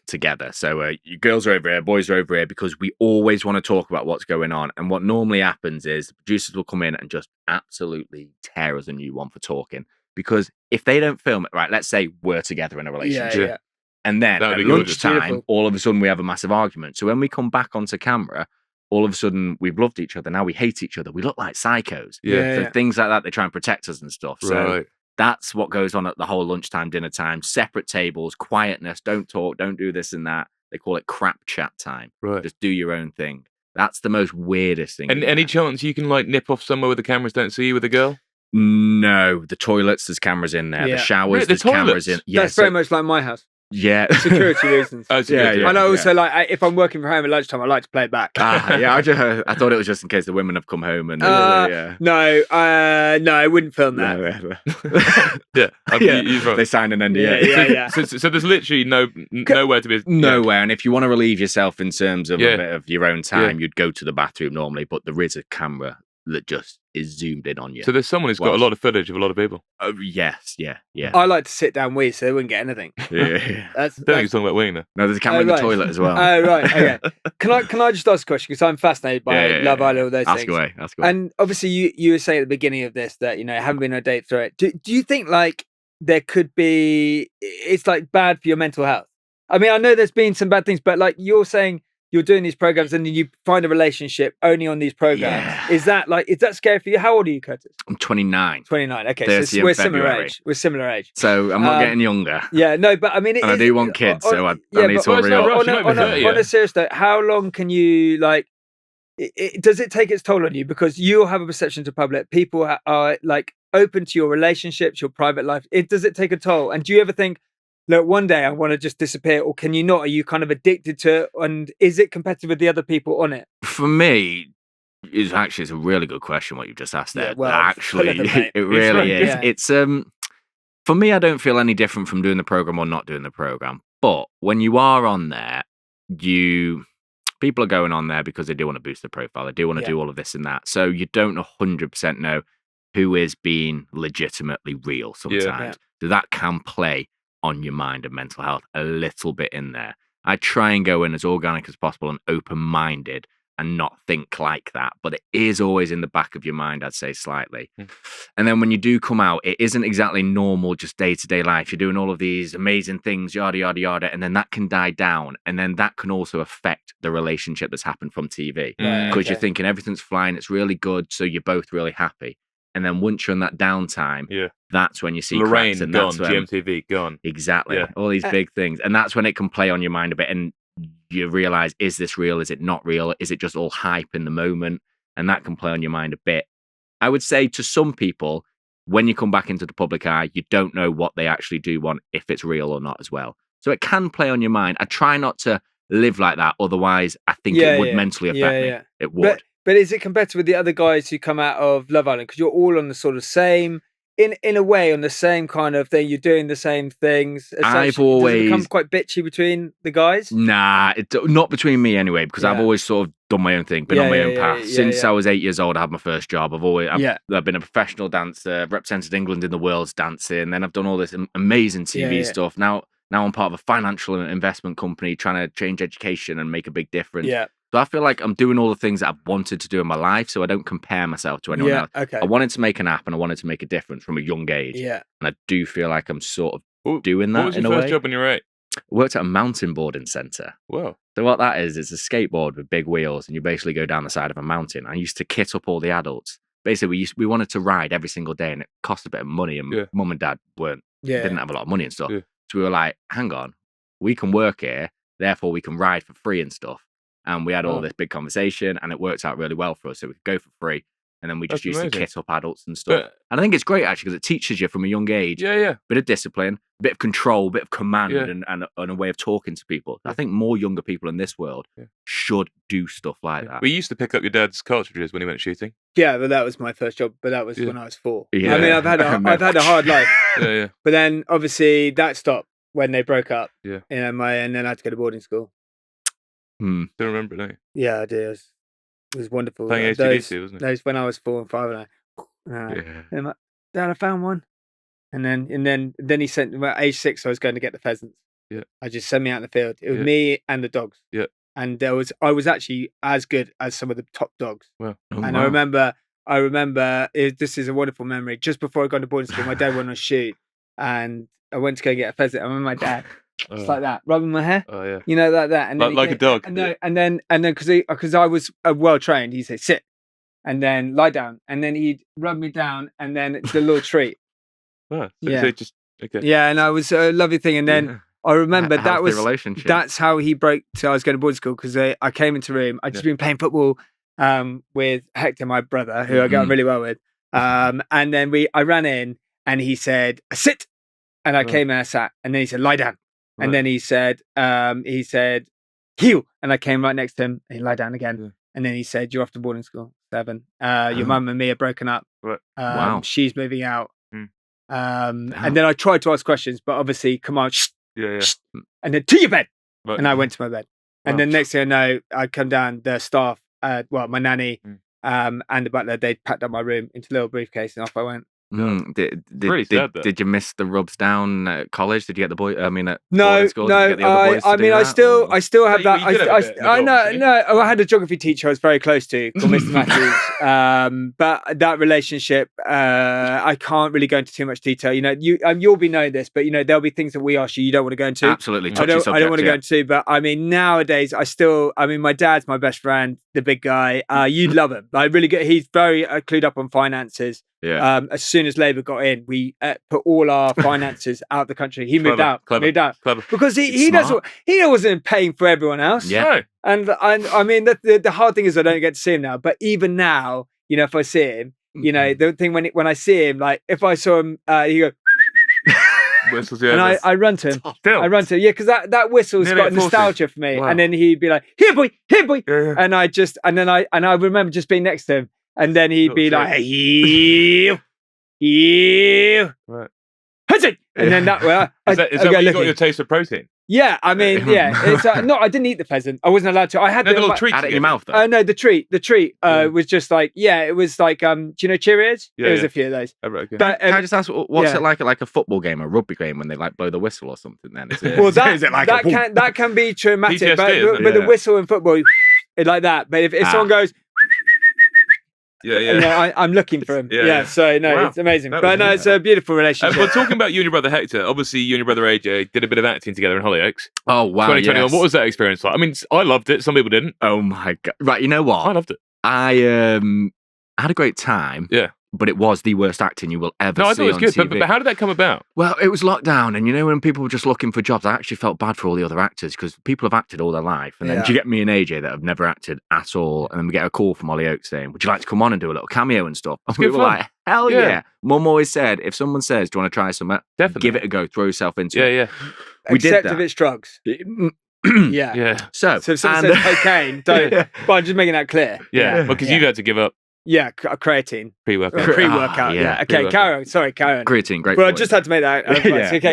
together. So girls are over here, boys are over here, because we always want to talk about what's going on. And what normally happens is the producers will come in and just absolutely tear us a new one for talking. Because if they don't film it, right, let's say we're together in a relationship. And then at lunchtime, all of a sudden we have a massive argument. So when we come back onto camera, all of a sudden we've loved each other. Now we hate each other. We look like psychos. So things like that, they try and protect us and stuff. So that's what goes on at the whole lunchtime, dinner time. Separate tables, quietness, don't talk, don't do this and that. They call it crap chat time. Just do your own thing. That's the most weirdest thing. And any chance you can like nip off somewhere where the cameras don't see you with a girl? No, the toilets, there's cameras in there. The showers, there's cameras in. Yeah, that's very much like my house. Yeah, security reasons. Yeah. And I also like if I'm working from home at lunchtime, I like to play it back. I thought it was just in case the women have come home and. No, I wouldn't film that. They signed an NDA. So there's literally nowhere to be. Nowhere, and if you want to relieve yourself in terms of a bit of your own time, you'd go to the bathroom normally. But there is a camera that just is zoomed in on you. So there's someone who's got a lot of footage of a lot of people. Yes, yeah. I like to sit down wee, so they wouldn't get anything. Yeah. I don't think he's talking about weeing there. No, there's a camera in the toilet as well. Oh, right, okay. Can I just ask a question? Because I'm fascinated by Love Island, all those things. Ask away. And obviously you were saying at the beginning of this that, haven't been on a date through it. Do you think like there could be, it's like bad for your mental health? I mean, I know there's been some bad things, but like you're saying, you're doing these programs and then you find a relationship only on these programs. Yeah. Is that scary for you? How old are you, Curtis? I'm 29. 29. Okay, so we're similar age. We're similar age. So I'm not getting younger. Yeah, no, but I mean, I do want kids, so I need to hurry up. On a serious note, how long can you like? Does it take its toll on you? Because you'll have a perception to public. People are like open to your relationships, your private life. Does it take a toll? And do you ever think, look, one day I want to just disappear, or can you not? Are you kind of addicted to it? And is it competitive with the other people on it? For me, it's a really good question what you've just asked there. Yeah, well, actually, it really is. Yeah. It's for me, I don't feel any different from doing the program or not doing the program. But when you are on there, people are going on there because they do want to boost their profile. They do want to do all of this and that. So you don't 100% know who is being legitimately real sometimes. Yeah. So that can play on your mind and mental health a little bit in there. I try and go in as organic as possible and open-minded and not think like that, but it is always in the back of your mind, I'd say slightly. And then when you do come out, it isn't exactly normal, just day-to-day life. You're doing all of these amazing things, yada, yada, yada, and then that can die down. And then that can also affect the relationship that's happened from TV. Because you're thinking everything's flying, it's really good, so you're both really happy. And then once you're in that downtime, that's when you see Lorraine cracks, and gone, that's when, GMTV gone. Exactly. All these big things. And that's when it can play on your mind a bit. And you realize, is this real? Is it not real? Is it just all hype in the moment? And that can play on your mind a bit. I would say to some people, when you come back into the public eye, you don't know what they actually do want, if it's real or not as well. So it can play on your mind. I try not to live like that. Otherwise, I think it would mentally affect me. It would. But is it competitive with the other guys who come out of Love Island? Because you're all on the sort of same, in a way, on the same kind of thing. You're doing the same things. I've always... Does it become quite bitchy between the guys? Nah, not between me anyway, because I've always sort of done my own thing, been on my own path. Since I was 8 years old, I had my first job. I've been a professional dancer, represented England in the World's Dancing, then I've done all this amazing TV stuff. Now I'm part of a financial investment company trying to change education and make a big difference. Yeah. So I feel like I'm doing all the things that I've wanted to do in my life, so I don't compare myself to anyone else. Okay. I wanted to make an app and I wanted to make a difference from a young age. Yeah. And I do feel like I'm sort of doing that in a way. What was your first job when you were 8? I worked at a mountain boarding centre. Wow. So what that is, it's a skateboard with big wheels and you basically go down the side of a mountain. I used to kit up all the adults. Basically, we wanted to ride every single day and it cost a bit of money and mum and dad didn't have a lot of money and stuff. Yeah. So we were like, hang on, we can work here, therefore we can ride for free and stuff. And we had all this big conversation and it worked out really well for us. So we could go for free. And then we just used to kit up adults and stuff. And I think it's great actually because it teaches you from a young age. Bit of discipline, a bit of control, a bit of command and a way of talking to people. I think more younger people in this world should do stuff like that. We used to pick up your dad's cartridges when he went shooting. Yeah, but that was my first job. But that was when I was 4. Yeah. I mean, I've had a hard life. But then obviously that stopped when they broke up. Yeah. And then I had to go to boarding school. Don't remember it, don't you? Yeah, I do. It was wonderful. Playing HDDC, wasn't it? Those when I was 4 and 5, and I'm like, Dad, I found one. And then he sent me at age 6. I was going to get the pheasants. Yeah, I just sent me out in the field. It was me and the dogs. Yeah, and I was actually as good as some of the top dogs. Wow. I remember this is a wonderful memory. Just before I got to boarding school, my dad went on a shoot, and I went to go get a pheasant. I remember my dad. Just like that, rubbing my hair. Oh yeah, you know, like that, and like a dog. And then because I was well trained, he'd say sit, and then lie down, and then he'd rub me down, and then the little treat. Oh, so yeah, just okay. Yeah, and I was a lovely thing, and then I remember that was relationship. That's how he broke. So I was going to boarding school because I came into the room. I'd just been playing football with Hector, my brother, who I got on really well with. And then I ran in and he said, sit. And I came and I sat. And then he said, lie down. And then he said, heel. And I came right next to him and he lied down again. Yeah. And then he said, you're off to boarding school, 7. Your mum and me are broken up. Wow. She's moving out. And then I tried to ask questions, but obviously, come on, shh, shh, and then to your bed. And I went to my bed. And then next thing I know, I come down, the staff, my nanny and the butler, they packed up my room into a little briefcase and off I went. Did you miss the rubs down at college? Did you get the boy? I mean, at no. School, did you get the other boys to do that, I still have that. I had a geography teacher I was very close to called Mr. Matthews. But that relationship, I can't really go into too much detail. You know, you'll be knowing this, but you know, there'll be things that we ask you don't want to go into. Absolutely, I don't want to go into. But I mean, nowadays, my dad's my best friend, the big guy. You'd love him. Like really good. He's very clued up on finances. Yeah. As soon as Labour got in, we put all our finances out the country. He moved out because he wasn't paying for everyone else. Yeah. And I mean, the hard thing is I don't get to see him now. But even now, you know, if I see him, you know, the thing when I see him, like if I saw him, he go. Whistles, and I run to him. Yeah, because that whistle's got nostalgia for me. Wow. And then he'd be like, "Here, boy," yeah. And I remember just being next to him. And then he'd be like, "You," right? And then that way, is that where you got your taste of protein? Yeah, I mean, yeah. It's no, I didn't eat the pheasant. I wasn't allowed to. I had the little treat in your mouth. Though. No, the treat. The treat was just like, it was like, do you know Cheerios? Yeah, there was a few of those. Oh, right, okay. But can I just ask, what's it like a football game, a rugby game, when they like blow the whistle or something? Then is it? Well, that can be traumatic, PTSD, but the whistle in football, it's like that. But if someone goes. Yeah. I'm looking for him. Yeah. So no, it's amazing. But no, it's a beautiful relationship. But talking about you and your brother Hector, obviously you and your brother AJ did a bit of acting together in Hollyoaks. Oh wow! 2021. Yes. What was that experience like? I mean, I loved it. Some people didn't. Oh my god! Right, you know what? I loved it. I had a great time. Yeah. But it was the worst acting you will ever see. No, I thought it was good. TV. But how did that come about? Well, it was lockdown, and you know when people were just looking for jobs, I actually felt bad for all the other actors because people have acted all their life, and then you get me and AJ that have never acted at all, and then we get a call from Hollyoaks saying, "Would you like to come on and do a little cameo and stuff?" And we were like, "Hell yeah!" Mum always said, if someone says, "Do you want to try something?" Definitely give it a go, throw yourself into it. Yeah. We Except if it's drugs. Yeah. So if someone says cocaine, don't. But I'm just making that clear. Yeah, because you had to give up. Yeah, creatine. Pre-workout. Pre-workout, yeah. Okay, carry on. Sorry, carry on. Creatine, great. Well, I just had to make that.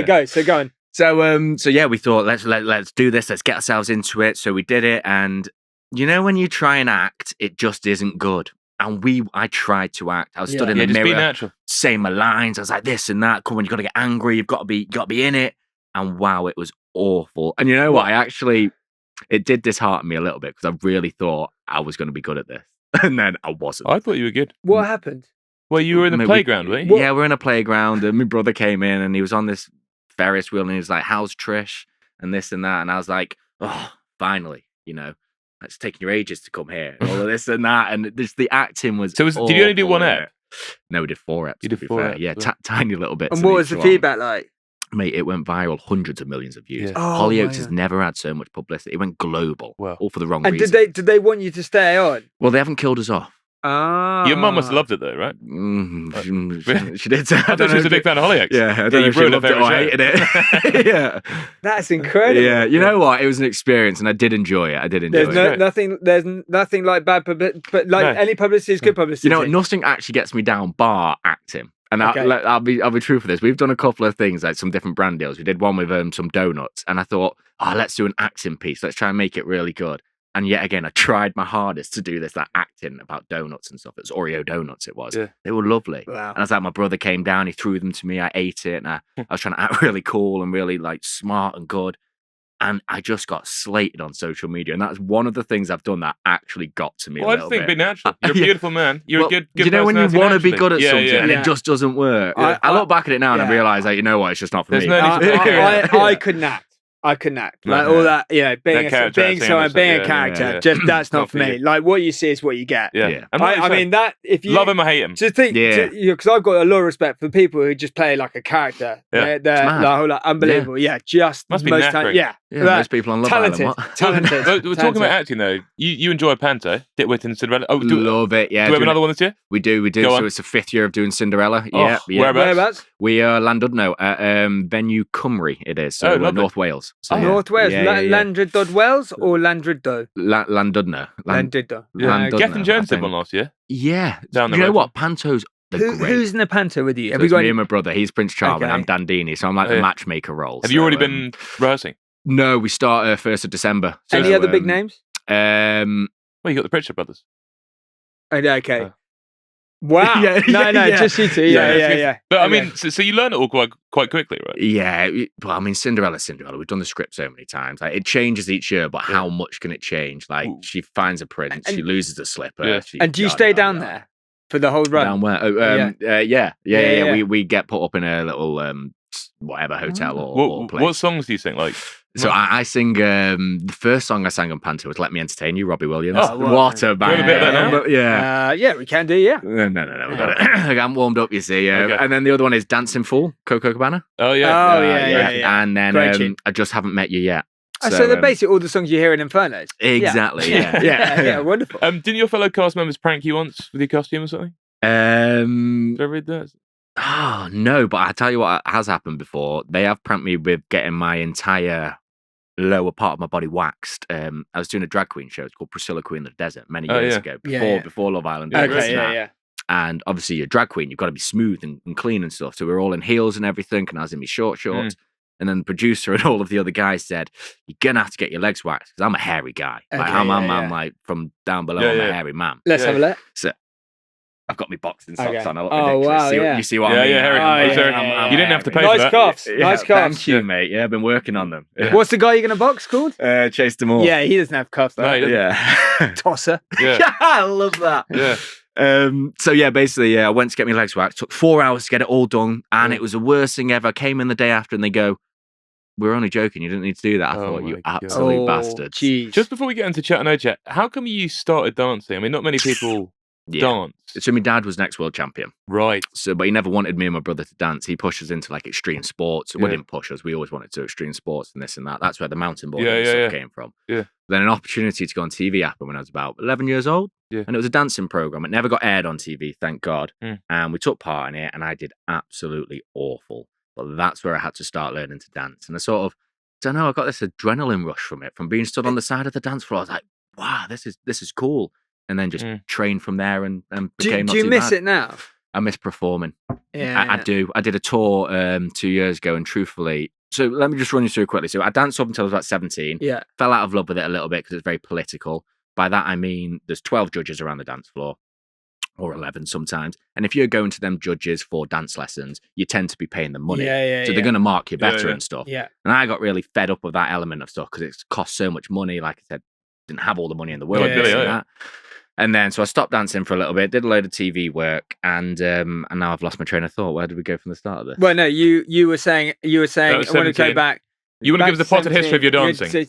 Go. So go on. So yeah, we thought let's do this. Let's get ourselves into it. So we did it, and you know when you try and act, it just isn't good. And I tried to act. I was stood in the mirror, be natural. saying my lines. I was like this and that. Come on, you got to get angry. You've got to be in it. And wow, it was awful. And you know what? It did dishearten me a little bit because I really thought I was going to be good at this. And then I wasn't. I thought you were good. What happened? Well, you were in the playground, weren't you? Yeah, we're in a playground, and my brother came in, and he was on this Ferris wheel, and he was like, "How's Trish?" and this and that, and I was like, "Oh, finally, you know, it's taking your ages to come here, and all of this and that," and the acting was. So did you only do one ep? No, we did 4 eps. You did 4 eps, yeah, tiny little bits. And what was the feedback like? Mate, it went viral, hundreds of millions of views. Yeah. Hollyoaks has never had so much publicity. It went global, all for the wrong reason. And did they want you to stay on? Well, they haven't killed us off. Your mum must have loved it though, right? She did. I thought she was a big fan of Hollyoaks. Yeah, I don't know if she loved it or hated it. Yeah, that's incredible. Yeah, you know what? It was an experience, and I did enjoy it. There's nothing like bad publicity, but any publicity is good publicity. You know, nothing actually gets me down bar acting. And I'll be true for this. We've done a couple of things, like some different brand deals. We did one with some donuts, and I thought, let's do an acting piece. Let's try and make it really good. And yet again, I tried my hardest to do this, like acting about donuts and stuff. It was Oreo donuts. It was. Yeah. They were lovely. Wow. And I was like, my brother came down, he threw them to me, I ate it, and I was trying to act really cool and really like smart and good. And I just got slated on social media, and that's one of the things I've done that actually got to me. Well, I just think be natural. You're a beautiful man. You're a good. You know when you want to be good at something and it just doesn't work. I look back at it now and I realise that you know what, it's just not for me. I couldn't act. I couldn't act. Like all that, being a character, just that's not for me. Like what you see is what you get. Yeah. I mean that if you love him or hate him, just think, because I've got a lot of respect for people who just play like a character. Yeah. They're like, unbelievable. Yeah, just must be most most people on Love Island. Talented. We're talking about acting though. You enjoy Panto, Ditwit and Cinderella. Oh, love it. Yeah. Do we have another one this year? We do. So it's the 5th year of doing Cinderella. Yeah. Whereabouts? We are Llandudno at venue Cymru. It is. So North Wales. So, North Wales. Llandudno Wales or Llandudno? Llandudno. Llandudno. Gethin Jones did one last year. Yeah. You know what? Panto's who's in the Panto with you? So it's me and my brother. He's Prince Charming. I'm Dandini. So I'm like the matchmaker role. Have you already been rehearsing? No, we start 1st of December. So, any other big names? Well, you got the Pritchard brothers. Okay. Wow. Just you two. Yeah. But I mean, so you learn it all quite quickly, right? Yeah. Well, I mean, Cinderella. We've done the script so many times. Like, it changes each year, but how much can it change? Like, she finds a prince, she loses a slipper. Yeah. And do you stay down there for the whole run? Down where? Yeah. We get put up in a little whatever hotel or place. What songs do you sing? Like, so I sing the first song I sang on Panto was "Let Me Entertain You," Robbie Williams. Oh, well, what a band! Yeah, we can do. Yeah. No, we got it. I got warmed up, you see. And then the other one is "Dancing Fool," Coco Cabana. Oh yeah. Yeah. And then I just haven't met you yet. So they're basically all the songs you hear in Infernos. Exactly. Yeah. Wonderful. Didn't your fellow cast members prank you once with your costume or something? Did I read that? Oh no, but I tell you what has happened before. They have pranked me with getting my entire lower part of my body waxed. I was doing a drag queen show. It's called Priscilla Queen of the Desert many years ago, before Love Island. And obviously, you're a drag queen. You've got to be smooth and clean and stuff. So we were all in heels and everything, and I was in my short shorts. And then the producer and all of the other guys said, "You're gonna have to get your legs waxed because I'm a hairy guy. I'm like from down below. I'm a hairy man." Let's have a look. So I've got my boxing socks on. I look ridiculous. Wow, you see what I mean? Yeah. You didn't have to pay for that. Cuffs. Nice cuffs. Thank you, mate. Yeah, I've been working on them. Yeah. What's the guy you're going to box called? Chase them all. Yeah, he doesn't have cuffs. No, he doesn't. Yeah. Tosser. Yeah. I love that. Yeah. So yeah, basically, I went to get my legs waxed. Took 4 hours to get it all done, and it was the worst thing ever. I came in the day after, and they go, "We're only joking. You didn't need to do that." I thought, you absolute bastards. Geez. Just before we get into chat and no chat, how come you started dancing? I mean, not many people dance. So my dad was next world champion. Right. So, but he never wanted me and my brother to dance. He pushed us into like extreme sports. We didn't push us. We always wanted to extreme sports and this and that. That's where the mountain boarding stuff came from. Yeah. Then an opportunity to go on TV happened when I was about 11 years old. Yeah. And it was a dancing program. It never got aired on TV, thank God. And we took part in it, and I did absolutely awful. But that's where I had to start learning to dance. And I sort of, don't know, I got this adrenaline rush from it, from being stood on the side of the dance floor. I was like, wow, this is cool. And then just trained from there and became not too bad. Do you miss it now? I miss performing. Yeah, I do. I did a tour 2 years ago, and truthfully, so let me just run you through quickly. So I danced up until I was about 17. Yeah. Fell out of love with it a little bit because it's very political. By that, I mean there's 12 judges around the dance floor, or 11 sometimes. And if you're going to them judges for dance lessons, you tend to be paying them money. So they're going to mark you better and stuff. Yeah. And I got really fed up with that element of stuff because it cost so much money. Like I said, didn't have all the money in the world. And then, so I stopped dancing for a little bit, did a load of TV work, and now I've lost my train of thought. Where did we go from the start of this? Well, no, you were saying, I want to go back. You want to give us the potted history of your dancing?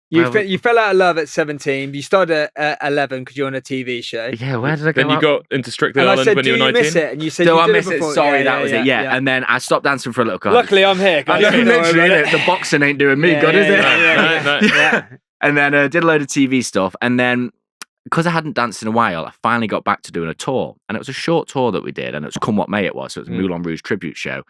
You fell out of love at 17. You started at 11 because you're on a TV show. Yeah, where did I go? Then you got into Strictly Island when you were 19. Do you miss it? And you said, I miss it. Sorry, that was it. Yeah. And then I stopped dancing for a little while. Luckily, I'm here. Literally, the boxing ain't doing me good, is it? Yeah. And then I did a load of TV stuff, and then, because I hadn't danced in a while, I finally got back to doing a tour. And it was a short tour that we did, and it was Come What May it was. So it was a Moulin Rouge tribute show.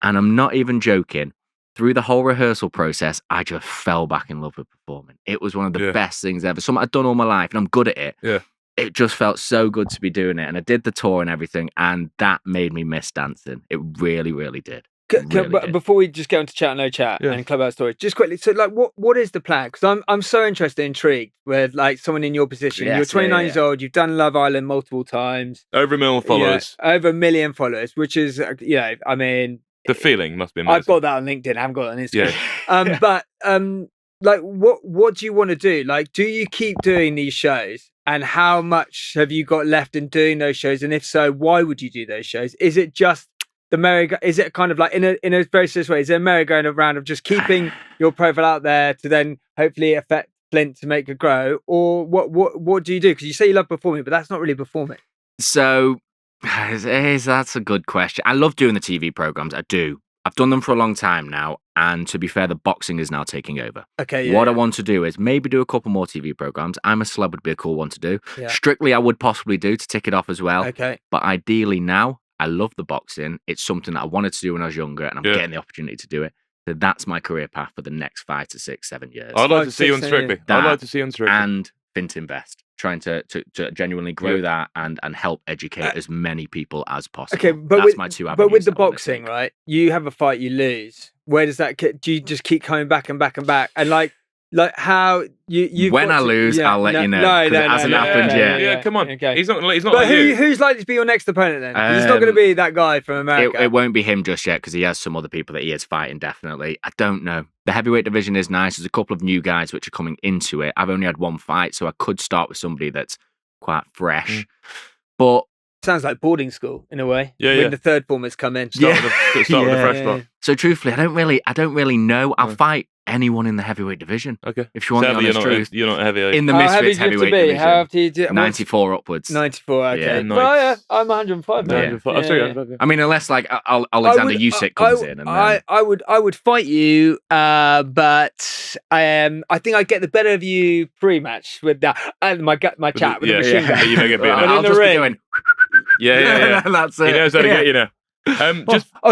And I'm not even joking. Through the whole rehearsal process, I just fell back in love with performing. It was one of the best things ever. Something I'd done all my life, and I'm good at it. Yeah. It just felt so good to be doing it. And I did the tour and everything, and that made me miss dancing. It really, really did. But before we just go into chat and no chat and Clubhouse Stories, just quickly, so like, what is the plan? Because I'm so interested, intrigued with like someone in your position. You're 29 years old. You've done Love Island multiple times. Over 1 million followers. Over 1 million followers, which is I mean, the feeling must be amazing. I've got that on LinkedIn. I haven't got it on Instagram. But like, what do you want to do? Like, do you keep doing these shows? And how much have you got left in doing those shows? And if so, why would you do those shows? Is it just the merry? Is it kind of like in a very serious way? Is there a merry-go-round of just keeping your profile out there to then hopefully affect Flint to make it grow, or what do you do? Because you say you love performing, but that's not really performing. So that's a good question. I love doing the TV programs. I do. I've done them for a long time now, and to be fair, the boxing is now taking over. Okay. What I want to do is maybe do a couple more TV programs. I'm a Celeb would be a cool one to do. Yeah. Strictly, I would possibly do to tick it off as well. Okay. But ideally now, I love the boxing. It's something that I wanted to do when I was younger, and I'm getting the opportunity to do it. So that's my career path for the next 5 to 6, 7 years. I'd like to see you on Strictly. I'd like to see you on Strictly. And Vint Invest, trying to genuinely grow that and help educate as many people as possible. Okay, but that's my two avenues. But with the boxing, right? You have a fight, you lose. Where does that? Do you just keep coming back and back and back? And like how you? When I lose, I'll let you know. No, it hasn't happened yet. Yeah, come on. Okay. He's not. But like who's likely to be your next opponent then? He's not going to be that guy from America. It won't be him just yet because he has some other people that he is fighting. Definitely, I don't know. The heavyweight division is nice. There's a couple of new guys which are coming into it. I've only had one fight, so I could start with somebody that's quite fresh. But sounds like boarding school in a way. Yeah, when the third formers come in. Start with a fresh lot. So truthfully, I don't really know. I'll fight anyone in the heavyweight division. Okay. If you want the honest truth. You're not heavy. In the Misfits heavyweight division. How have you do 94 upwards. 94, okay. Yeah, well, I'm 105 now. I mean, unless like Alexander Usyk comes in. And then... I would fight you, but I think I'd get the better of you pre-match with that and my chat with the machine gun. You don't get beaten up. I'll just be doing... Yeah. That's it. He knows how to get you now.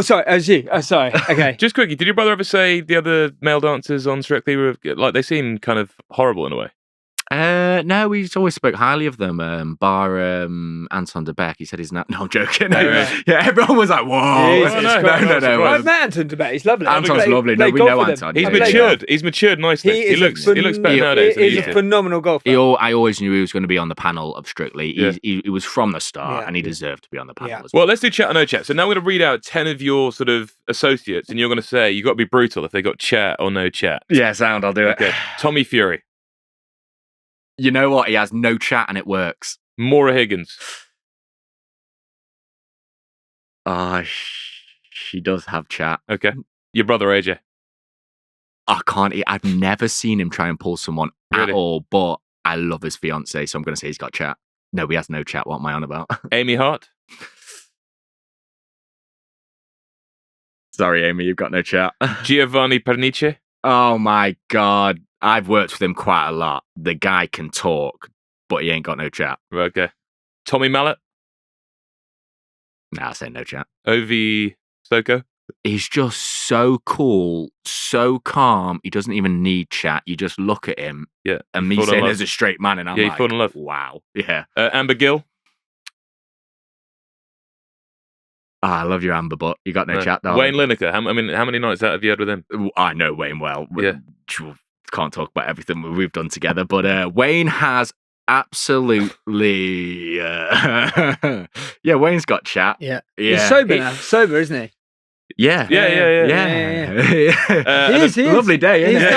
Sorry, as you. Oh, sorry. Okay. Just quickly, did your brother ever say the other male dancers on Strictly were like they seem kind of horrible in a way? No, we always spoke highly of them. Bar Anton de Beek. He said he's not. No, I'm joking. Yeah, everyone was like, "Whoa!" No. I've met Anton de Beek. He's lovely. Anton's lovely. No, we know Anton. He's matured. He's matured nicely. He looks better nowadays. He's a phenomenal golfer. I always knew he was going to be on the panel of Strictly. He was from the start, and he deserved to be on the panel as well. Well, let's do chat or no chat. So now we're going to read out 10 of your sort of associates, and you're going to say you got to be brutal if they got chat or no chat. Yeah, sound. I'll do it. Okay. Tommy Fury. You know what? He has no chat and it works. Maura Higgins. She does have chat. Okay. Your brother AJ. I can't. I've never seen him try and pull someone at all, but I love his fiance, so I'm going to say he's got chat. No, he has no chat. What am I on about? Amy Hart. Sorry, Amy, you've got no chat. Giovanni Pernice. Oh my God. I've worked with him quite a lot. The guy can talk, but he ain't got no chat. Okay. Tommy Mallet. Nah, I say no chat. Ovi Soko. He's just so cool, so calm. He doesn't even need chat. You just look at him. Yeah. And me saying there's a straight man, and I'm like, you fall in love. Wow. Yeah. Amber Gill. I love your Amber, but you got no chat, though. Wayne Lineker. How many nights out have you had with him? I know Wayne well. Yeah. Can't talk about everything we've done together, but Wayne has absolutely... yeah, Wayne's got chat. Yeah. He's sober now. Sober, isn't he? Yeah. He is. Lovely day, isn't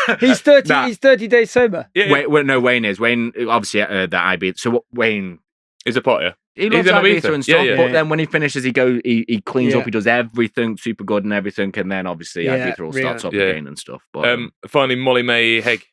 it? He's 30. He's 30 days sober. Yeah. Wayne is. Wayne, obviously, the IB. So what Wayne... is a potter. He loves Ibiza and stuff, but then when he finishes, he cleans up, he does everything super good and everything, and then obviously Ibiza all starts up again and stuff. But finally, Molly May Haig.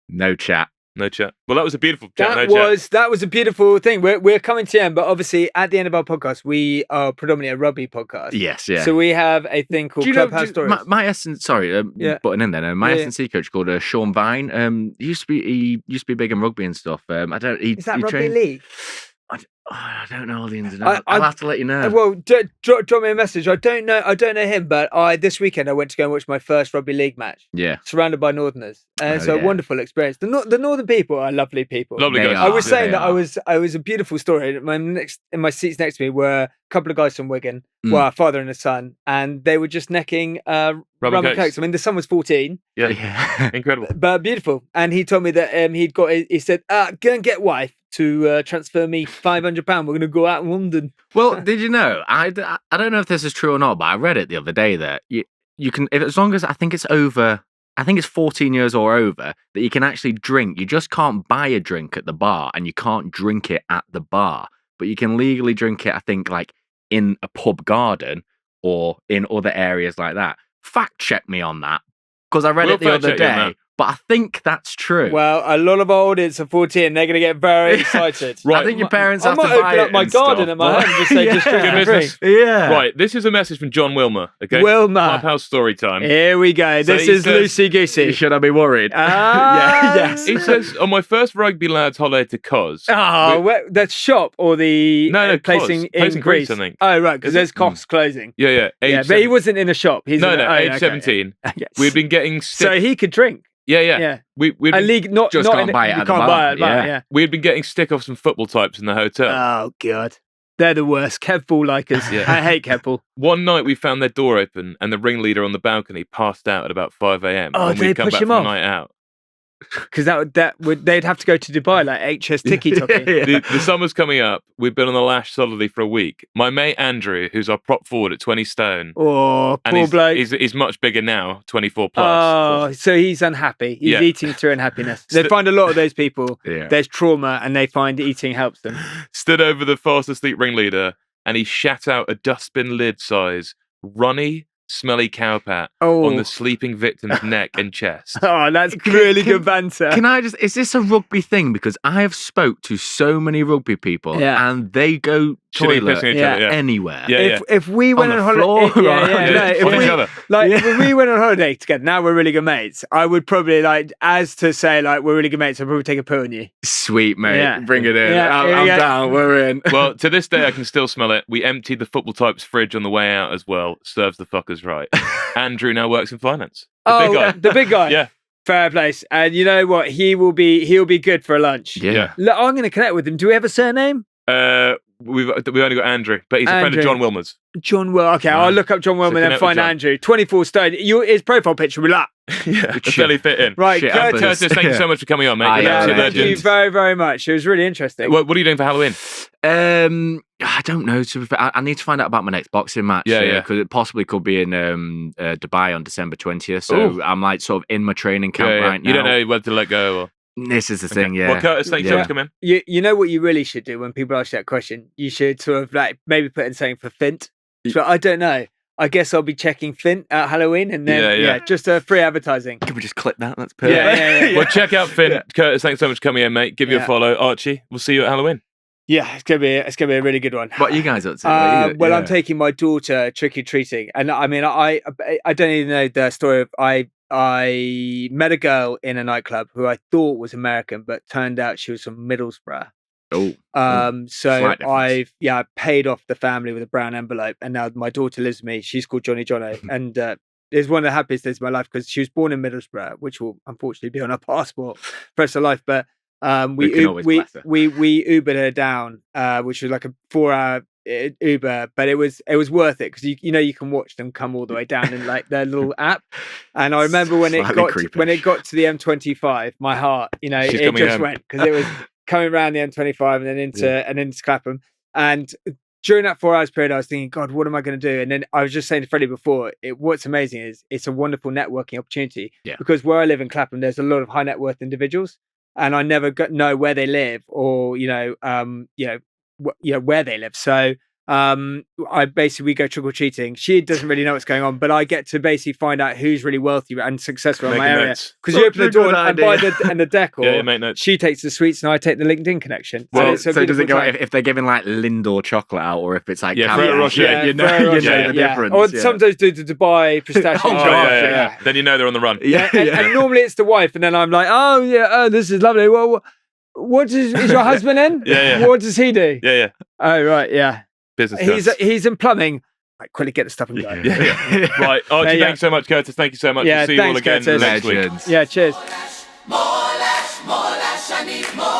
No chat. No chat. Well, that was a beautiful chat. That was a beautiful thing. We're coming to the end, but obviously at the end of our podcast, we are predominantly a rugby podcast. Yes, yeah. So we have a thing called Clubhouse Stories. My essence, butting in there. My S&C coach called Sean Vine. He used to be big in rugby and stuff. Is that rugby league? I don't know all the ins and outs. I'll have to let you know. Well, drop me a message. I don't know him, but this weekend I went to go and watch my first rugby league match. Yeah, surrounded by Northerners, and a wonderful experience. The Northern people are lovely people. Lovely guys. I was saying that I was a beautiful story. In my seats next to me were a couple of guys from Wigan, well, a father and a son, and they were just necking rum and cokes. I mean, the son was 14. Yeah. Incredible, but beautiful. And he told me that he said, go and get wife to transfer me £500. We're going to go out in London. Well, did you know? I don't know if this is true or not, but I read it the other day that you can, as long as I think it's 14 years or over, that you can actually drink. You just can't buy a drink at the bar, and you can't drink it at the bar, but you can legally drink it. I think like in a pub garden or in other areas like that. Fact check me on that, because I read it the other day. But I think that's true. Well, a lot of our audience are 14. They're going to get very excited. Right. I think your parents have to buy it. I might open up my garden at my home and just say, just drink free. Yeah. Right. This is a message from John Wilmer. Okay. Wilmer. My pal's story time. Here we go. So this is loosey goosey. Should I be worried? Yes. He says, on my first rugby lads holiday to Cos. The shop or the place in Greece, I think. Oh, right, because there's Cos closing. Yeah. But he wasn't in a shop. He's age 17. Yes. We'd been getting so he could drink. Yeah. We'd not can't buy it at the bar. Yeah. We'd been getting stick-offs from football types in the hotel. Oh, God. They're the worst. Kev Ball likers. I hate Kev Ball. One night we found their door open and the ringleader on the balcony passed out at about 5 a.m. Oh, and we'd come back from the night out. Because they'd have to go to Dubai like HS Tiki Toki. The summer's coming up. We've been on the lash solidly for a week. My mate Andrew, who's our prop forward at 20 stone. Oh, poor bloke. He's much bigger now, 24 plus. Oh, so he's unhappy. He's eating through unhappiness. They find a lot of those people. There's trauma and they find eating helps them. Stood over the fast asleep ringleader and he shat out a dustbin lid size, runny, smelly cowpat on the sleeping victim's neck and chest. Oh, that's really good banter. Is this a rugby thing? Because I have spoke to so many rugby people and they go toilet anywhere. If we went on holiday, if we went on holiday together, now we're really good mates. I would probably as to say we're really good mates, I'd probably take a poo on you. Sweet mate, bring it in. I'm down. We're in. Well, to this day I can still smell it. We emptied the football type's fridge on the way out as well. Serves the fuckers right. Andrew now works in finance. The big guy. Yeah. Fair place. And you know what? He'll be good for a lunch. Yeah. Look, I'm going to connect with him. Do we have a surname? We've only got Andrew, but he's a friend of John Wilmer's. John Will. Okay, I'll look up John Wilmer and find Andrew. 24 stone. His profile picture will be it's barely fit in. Right, Curtis, thank you so much for coming on, mate. Thank you very, very much. It was really interesting. What are you doing for Halloween? I don't know. I need to find out about my next boxing match. Because it possibly could be in Dubai on December 20th. So I'm sort of in my training camp right now. You don't know whether to let go or... This is the thing, Well, Curtis, thank you so much for coming in. You know what you really should do when people ask you that question? You should sort of maybe put in something for Fint. So I don't know. I guess I'll be checking Fint at Halloween and then just free advertising. Can we just clip that? That's perfect. Yeah. Well, check out Fint. Curtis, thanks so much for coming in, mate. Give you a follow. Archie, we'll see you at Halloween. Yeah, it's gonna be a really good one. What are you guys up to? I'm taking my daughter trick or treating, and I mean, I don't even know the story of I met a girl in a nightclub who I thought was American, but turned out she was from Middlesbrough. So I paid off the family with a brown envelope, and now my daughter lives with me. She's called Johnny Jono, and it's one of the happiest days of my life because she was born in Middlesbrough, which will unfortunately be on her passport for the rest of life. But we Ubered her down, which was like a 4-hour Uber, but it was worth it because you can watch them come all the way down in their little app. And I remember when it got to the M25, my heart, it just went because it was coming around the M25 and then into Clapham. And during that 4 hours period, I was thinking, God, what am I going to do? And then I was just saying to Freddie before, what's amazing is it's a wonderful networking opportunity because where I live in Clapham, there's a lot of high net worth individuals, and I never know where they live or where they live. So we go trick or treating. She doesn't really know what's going on, but I get to basically find out who's really wealthy and successful in my area. Because you open the door and buy the decor. She takes the sweets and I take the LinkedIn connection. Well, so does it go if they're giving Lindor chocolate out or if it's like Ferrero Rocher? You know the difference. Or sometimes do the Dubai pistachio. Then you know they're on the run. And normally it's the wife, and then I'm like, this is lovely. Well, what is your husband in? What does he do? Oh right, business. He's in plumbing. Right, quickly get the stuff and go. Right, Archie, thanks so much, Curtis. Thank you so much. We'll see you all again next week. Yeah, cheers. More lash, I need more.